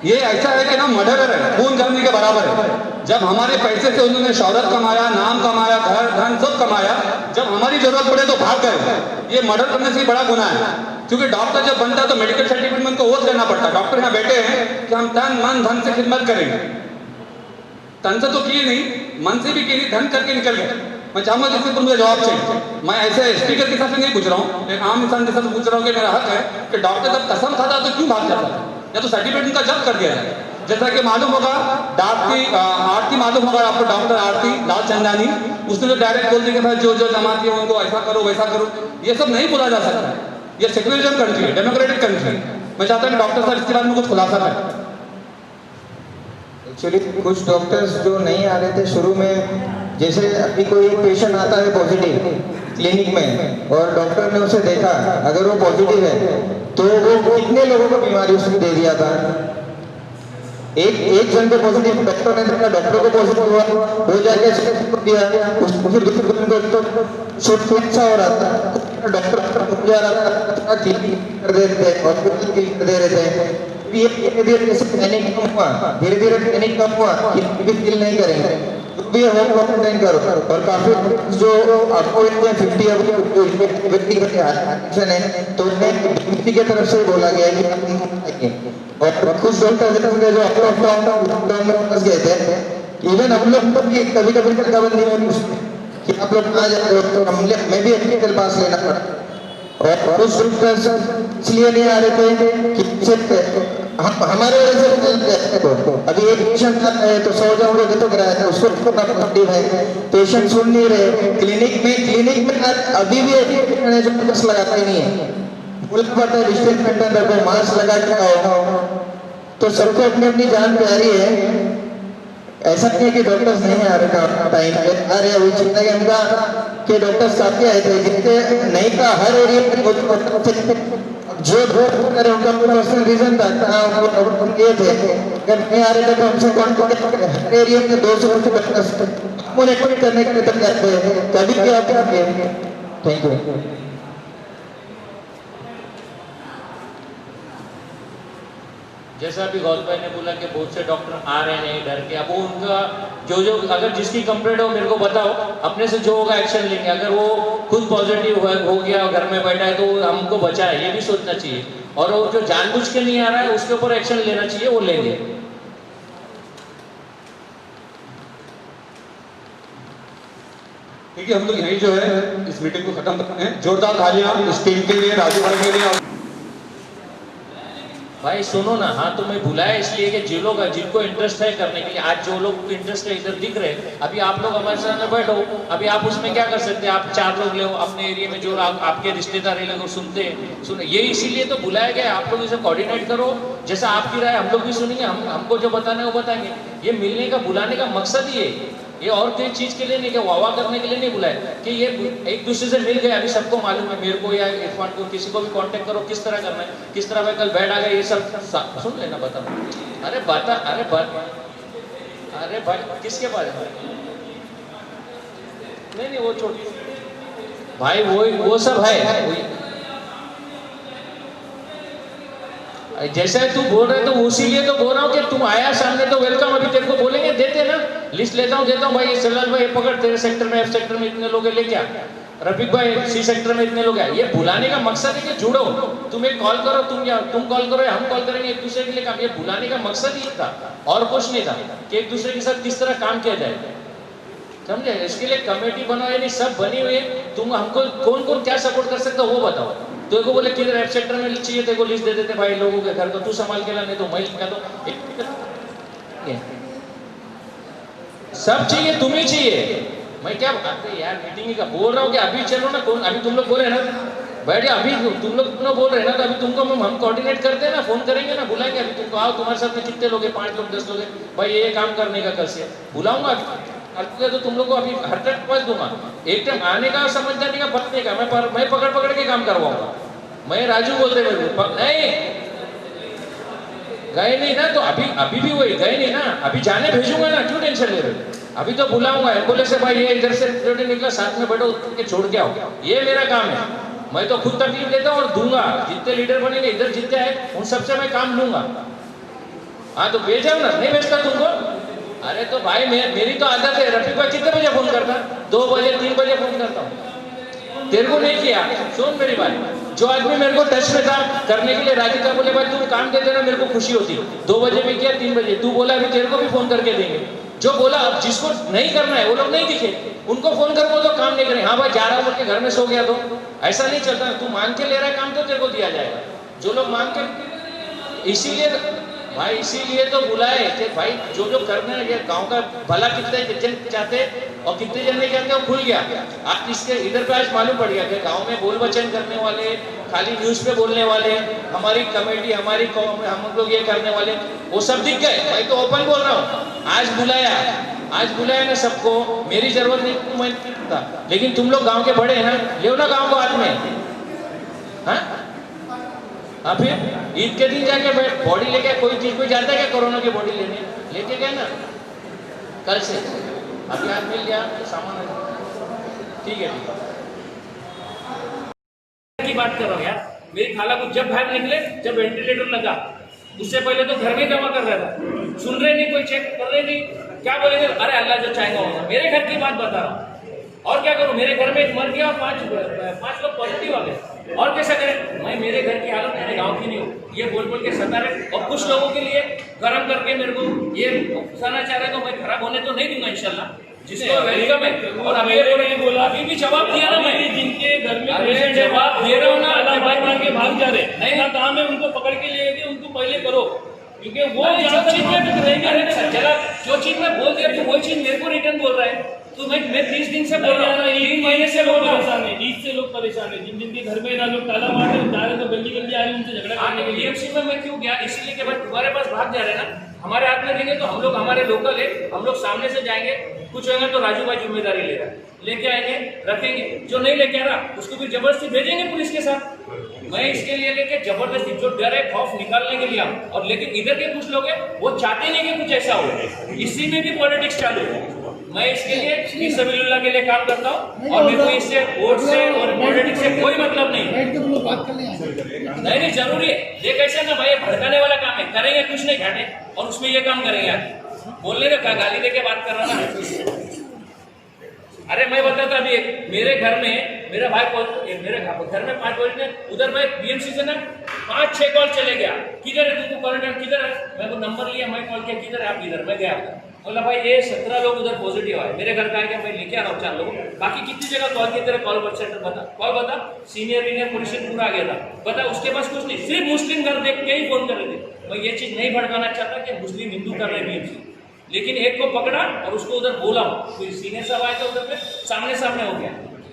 ये ऐसा है कि ना मर्डर है, खून करने के बराबर है। जब हमारे पैसे से उन्होंने शौहरत कमाया, नाम कमाया, घर धन सब कमाया, जब हमारी जरूरत पड़े तो भाग गए। ये मर्डर करने से बड़ा गुनाह है, क्योंकि डॉक्टर जब बनता है तो मेडिकल सर्टिफिकेट में उनको ओथ करना पड़ता है। डॉक्टर यहाँ बैठे हैं कि हम तन मन धन से खिदमत करेंगे। तन से तो किए नहीं, मन से भी किए नहीं, धन करके निकल गए। मैं चाहूंगा जिससे तुम मुझे जवाब चाहिए। मैं ऐसे स्पीकर के साथ नहीं पूछ रहा हूँ, एक आम इंसान के साथ पूछ रहा हूँ कि मेरा हक है कि डॉक्टर जब कसम खाता तो क्यों भाग जाता है, या तो सर्टिफिकेट उनका जब्त कर दिया जाए। जैसा कि मालूम होगा आरती मालूम होगा आपको, डॉक्टर आरती लाल चंदानी, उसने तो डायरेक्ट बोल दिया कि भाई जो जो जमाती है उनको ऐसा करो वैसा करो। ये सब नहीं बोला जा सकता। ये सेक्युलरिज्म कंट्री है, डेमोक्रेटिक कंट्री है। मैं चाहता हूँ डॉक्टर साहब इसके बारे में कुछ खुलासा करें। एक्चुअली कुछ डॉक्टर्स जो नहीं आ रहे थे शुरू में, जैसे अभी कोई पेशेंट आता है पॉजिटिव क्लिनिक में और डॉक्टर ने उसे देखा, अगर वो पॉजिटिव है तो वो कितने लोगों को बीमारी उसने दे दिया था। एक जन को पॉजिटिव डॉक्टर ने देखा, डॉक्टर को पॉजिटिव हुआ, हो जाके दिया उसको, फिर दूसरे जन को तो छोट सा हो रहा था, डॉक्टर जा रहा था, क्लिनिक कर दे रहे थे, हॉस्पिटल क्लिनिक कर दे रहे थे। ये धीरे-धीरे जैसे पैनिक कम हुआ, धीरे-धीरे पैनिक कम हुआ कि भी फील नहीं करेंगे, तो भी होम क्वारंटाइन करो। और काफी जो आपको 50 व्यक्तिगत है तो उन्हें की तरफ से बोला गया कि और कुछ डॉक्टर जो लॉकडाउन में फंस गए थे, इवन हम लोग भी कभी कभी नाकाबंदी में कि आप लोग आ जाते हो, तो मैं भी अपने पास लेना पड़ा। और कुछ डॉक्टर्स इसलिए नहीं आ रहे थे कि हमारे वजह से अभी एक पेशेंट आता है तो 100 जन को तो कराया था, उसको तकलीफ है, पेशेंट सुन नहीं रहे। क्लिनिक में अभी भी जो मास्क लगाता ही नहीं है, बोलना पड़ता है डिस्टेंस मेंटेन रखो, मास्क लगा के आओ। तो सबको अपनी अपनी जान प्यारी है। ऐसा नहीं है कि डॉक्टर्स नहीं आ रहे टाइम पे आ रहे। अभी चिंता के उनका कि डॉक्टर्स काफी आए थे, जिनके नहीं था हर एरिया में जो करे उनका पर्सनल रीजन था, ये थे अगर नहीं आ रहे थे तो हमसे कौन हर एरिया में 200 डॉक्टर्स करने के लिए तक जाते हैं, कभी भी आप। Thank you. जैसा अभी गौतम भाई ने बोला कि बहुत से डॉक्टर आ रहे हैं डर के, अब वो उनका जो अगर जिसकी कंप्लेंट हो मेरे को बताओ, अपने से जो होगा एक्शन लेंगे। अगर वो खुद पॉजिटिव हो गया घर में बैठा है तो हमको बचाए, ये भी सोचना चाहिए। और वो जो जानबूझ के नहीं आ रहा है उसके ऊपर एक्शन लेना चाहिए, वो लेंगे। ठीक है, हम लोग यही जो है इस मीटिंग को खत्म करते हैं। जोरदार तालियां इस टीम के लिए, राजू भाई के लिए। भाई सुनो ना, हाँ तो मैं बुलाया इसलिए कि जो लोग जिनको इंटरेस्ट है करने के लिए, आज जो लोग इंटरेस्ट है इधर दिख रहे हैं, अभी आप लोग हमारे साथ बैठो, अभी आप उसमें क्या कर सकते हैं? आप 4 लोग ले अपने एरिया में, जो आपके रिश्तेदार लोग सुनते हैं, सुनो, ये इसीलिए तो बुलाया गया। आप लोग इसे कोऑर्डिनेट करो, जैसा आपकी राय हम लोग भी सुनेंगे, हमको जो बताना है वो बताएंगे। ये मिलने का बुलाने का मकसद ही है, ये और कोई चीज़ के लिए नहीं, कि वाह करने के लिए नहीं बुलाया, कि ये एक दूसरे से मिल गए। अभी सबको मालूम है, मेरे को या इरफान को, किसी को भी कांटेक्ट करो, किस तरह करना है, किस तरह मैं कल बैठ आ गया, ये सब सुन लेना, बताओ। अरे भाई किसके बारे में? नहीं वो छोटी भाई वो सब है। जैसे तू बोल रहे तो उसीलिए तो बोल रहा हूँ कि तुम आया सामने तो वेलकम। अभी तेरे को बोलेंगे देते ना, लिस्ट लेता हूँ देता हूँ, भाई सलाल भाई पकड़, तेरे सेक्टर में F सेक्टर में इतने लोग हैं, लेके आ। रफीक भाई C सेक्टर में इतने लोग हैं। ये बुलाने का मकसद है कि जुड़ो, तुम एक कॉल करो, तुम कॉल करो या हम कॉल करेंगे, एक दूसरे के लिए काम। ये बुलाने का मकसद ही था और कुछ नहीं था, कि एक दूसरे के साथ किस तरह काम किया जाए, समझे? इसके लिए कमेटी बनाओ, यानी सब बनी हुई है। तुम हमको कौन कौन क्या सपोर्ट कर सकता हो वो बताओ। तो को बोले किधर F सेक्टर में चाहिए, तेरे को लिस्ट दे देते भाई लोगों के घर को, तू संभाल के ला, नहीं तो मैं लिखा दो। सब चाहिए, तुम ही चाहिए। मैं क्या बताते यार, मीटिंग का बोल रहा हूँ कि अभी चलो ना, कौन अभी तुम लोग बोले ना बैठ जाओ, अभी तुम लोग बोल रहे हैं ना, तो अभी तुमको हम कोऑर्डिनेट करते हैं ना, फोन करेंगे ना, बुलाएंगे। अभी तुमको आओ, तुम्हारे साथ में कितने लोग हैं, 5 लोग 10 लोग हैं, भाई ये काम करने का कैसे बुलाऊंगा तो तुम लोग को अभी हर टाइम पहुँच दूंगा। एक टाइम आने का, समझ जाने का, बचने का, मैं पकड़ के काम करवाऊंगा। मैं राजू बोलते नहीं गए नहीं ना, तो अभी भी वही गए नहीं ना, अभी जाने भेजूंगा ना, क्यों टेंशन ले रहे? अभी तो बुलाऊंगा एम्बुलेंस से, भाई ये इधर से निकला, साथ में बैठो, उतर के छोड़ के आओ, ये मेरा काम है। मैं तो खुद तकलीफ देता हूँ और दूंगा, जितने लीडर बनेंगे इधर जितने आए उन सबसे मैं काम लूंगा। हाँ तो भेजाओ ना, नहीं भेजता तुमको? अरे तो भाई मेरी तो आदत है, रफीक भाई कितने बजे फोन करता? 2 बजे 3 बजे फोन करता हूँ, तेरे को नहीं किया। सुन मेरी बात, जो आदमी मेरे को टच में था करने के लिए राजी था, बोले भाई तुम काम दे देना, मेरे को खुशी होती। 2 बजे में किया, 3 बजे तू बोला अभी तेरे को भी फोन करके देंगे। जो बोला अब जिसको नहीं करना है वो लोग नहीं दिखे, उनको फोन करो तो काम नहीं करें। हाँ भाई जा रहा हूँ के घर में सो गया, तो ऐसा नहीं चलता। तू मांग के ले रहा है काम तो तेरे को दिया जाएगा। जो लोग मांग के, इसीलिए तो बुलाए कि भाई जो करना है, गांव का भला कितने जन चाहते और कितने जन नहीं चाहते, वो खुल गया। आप इसके इधर पे आज मालूम पड़ गया कि गांव में बोल वचन करने वाले, खाली न्यूज़ पे बोलने वाले, हमारी कमेटी, हमारी कौम, हम लोग ये करने वाले, वो सब दिख गए। मैं तो ओपन बोल रहा हूँ, आज बुलाया ना सबको, मेरी जरूरत नहीं, मैं नहीं था, लेकिन तुम लोग गाँव के बड़े हैं ना, ले ना गाँव को हाथ में। हाँ फिर ईद के दिन जाके बॉडी लेके कोई जाता है क्या कोरोना की बॉडी लेने? लेके गए ना कल से, अभी आज मिल गया तो सामान ठीक है। की बात कर रहा हूँ यार, मेरी खाला को जब बाहर निकले, जब वेंटिलेटर लगा, उससे पहले तो घर में दवा कर रहा था, सुन रहे नहीं, कोई चेक कर रहे नहीं, क्या बोलेंगे? अरे अल्लाह जो चाहेगा होगा। मेरे घर की बात बता रहा हूँ, और क्या करूँ? मेरे घर में एक मर गया और 5 लोग पॉजिटिव आ गए, और कैसा करें? मैं मेरे घर की हालत मेरे गांव की नहीं हो, ये बोल के सता रहे, और कुछ लोगों के लिए गरम करके मेरे को ये फंसाना चाह रहे, तो मैं खराब होने तो नहीं दूंगा इंशाल्लाह, जिसको वेलकम है। और अभी भी जवाब दिया ना मैं, जिनके घर में जवाब दे रहा हूँ ना, अल्लाह बात मान के भाग जा रहे नहीं ना, काम है उनको पकड़ के ले गए, उनको पहले करो, क्योंकि वो जो चीज मैं बोल दिया तो वही चीज मेरे को रिटर्न बोल रहा है। तो मैं 30 दिन से बोल रहा हूँ, 3 महीने से लोग परेशान है, ईद से लोग परेशान है, जिनके घर में ना लोग ताला मार रहे, तो गंदी आ रही, उनसे झगड़ा करने के लिए। बीएमसी में मैं क्यों गया? इसीलिए कि भाई तुम्हारे पास भाग जा रहे हैं ना, हमारे हाथ में देंगे तो हम लोग, हमारे लोकल है, हम लोग सामने से जाएंगे, कुछ होगा तो राजू भाई जिम्मेदारी ले रहा है, लेके आएंगे, रखेंगे। जो नहीं लेके आ रहा उसको भी जबरदस्ती भेजेंगे पुलिस के साथ। मैं इसके लिए लेके जबरदस्ती, जो डर है खौफ निकालने के लिए, और लेकिन इधर के कुछ लोग हैं वो चाहते नहीं कि कुछ ऐसा हो, इसी में भी पॉलिटिक्स चालू है। मैं इसके लिए फिसबिल्लाह के लिए काम करता हूँ, और मेरे को इससे वोट से और पॉलिटिक्स से कोई मतलब नहीं। नहीं जरूरी है, ये कैसे ना भाई भड़काने वाला काम है, करेंगे कुछ नहीं घाटे, और उसमें ये काम करेंगे। बोलने का गाली देके बात कर रहा ना। अरे मैं बताता अभी, मेरे घर में मेरा भाई मेरे घर में 5 बजे, उधर मैं बीएमसी से ना 5-6 कॉल चले गया, किधर है तुमको क्वारंटाइन, किधर है? मैं को नंबर लिया, मैं कॉल किया, किधर है आप? किधर? मैं गया, बोला भाई ये 17 लोग उधर पॉजिटिव आए, मेरे घर का आया, मैं लेके आ रहा हूँ 4 लोग, बाकी कितनी जगह कॉल किया, तेरा कॉल सेंटर बता, कॉल बता, सीनियर पुलिस पूरा आ गया था, बता, उसके पास कुछ नहीं, सिर्फ मुस्लिम घर देख के ही फोन कर रहे थे। मैं ये चीज नहीं भड़काना चाहता कि मुस्लिम हिंदू कर रहे बीएमसी, लेकिन एक को पकड़ा और उसको उधर बोला, कोई सीनियर साहब आए थे उधर पे, सामने हो गया।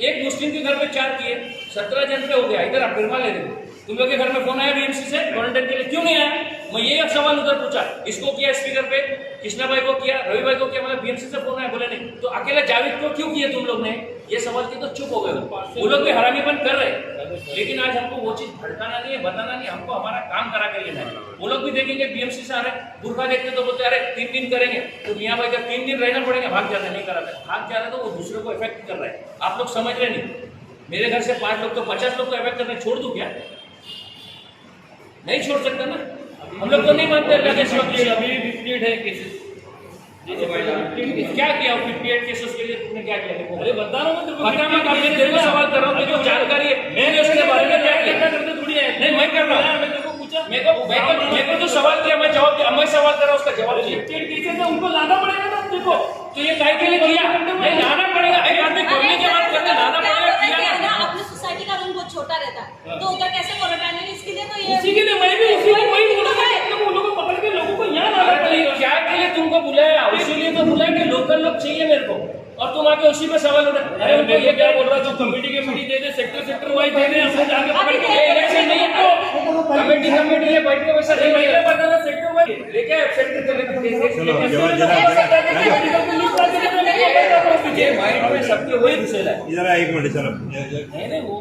एक मुस्लिम के घर में 4 किए, 17 जन पे हो गया। इधर आप फिरमा ले रहे, तुम लोग के घर में फोन आया बीएमसी से क्वारंटाइन के लिए, क्यों नहीं आया? मैं ये सवाल उधर पूछा, इसको किया स्पीकर पे, कृष्णा भाई को किया, रवि भाई को किया, मतलब बीएमसी से फोन आया, बोले नहीं। तो अकेले जावेद को क्यों किया तुम लोग ने? ये सवाल किया तो चुप हो गए। वो लोग भी हरामीपन कर रहे, लेकिन आज हमको वो चीज भड़काना नहीं है, बताना नहीं, हमको हमारा काम करा के लेना है। वो लोग भी देखेंगे बीएमसी से आ रहे, बुरखा देखते तो बोलते अरे 3 दिन करेंगे, तो मियाँ भाई जब 3 दिन रहना पड़ेगा, भाग जाते नहीं कराते, भाग जा रहे तो वो दूसरे को इफेक्ट कर रहा है। आप लोग समझ रहे नहीं, मेरे घर से 5 लोग तो 50 लोग को इफेक्ट करने छोड़ दूं क्या? नहीं छोड़ सकता ना, हम लोग तो नहीं मानते। अभी 58 है केसेस, क्या किया 58 केसेस के लिए तुमने क्या किया? अरे बता रहा हूँ, पता मत, मैं तेरे को सवाल कर रहा हूँ, जो जानकारी है मैंने उसके बारे में क्या किया करते थोड़ी है। नहीं मैं कर रहा हूँ, मैं तेरे को पूछा, मेरे को जो सवाल किया मैं जवाब दिया, मैं सवाल कर रहा हूँ उसका जवाब दिया। 58 केसेस है, उनको लाना पड़ेगा ना देखो, तो ये काय के लिए किया? नहीं लाना पड़ेगा, एक आदमी करने के बाद करने लाना पड़ेगा, किया ना। अपनी सोसाइटी का रूम बहुत छोटा रहता है, तो उधर कैसे क्वारंटाइन है? इसके लिए तो ये इसी के लिए मैं भी इसी लिए वही बोल रहा हूं, वो लोगों को पकड़ के लोगों को यहां लाना पड़ेगा। क्या के लिए तुमको बुलाया? इसीलिए तो बुलाया कि लोकल लोग चाहिए मेरे को, और तुम आके उसी पे सवाल उठा। अरे उनको ये क्या बोल रहा था, कमेटी के मीटिंग दे दे, सेक्टर वाइज दे दे, ऐसे जाके पकड़ के इलेक्शन नहीं है तो कमेटी है बैठ के वैसा नहीं है, पता ना सेक्टर वाइज लेके सेक्टर ये माइंड में सबके वही घुसेला है। इधर 1 मिनट चलो। नहीं वो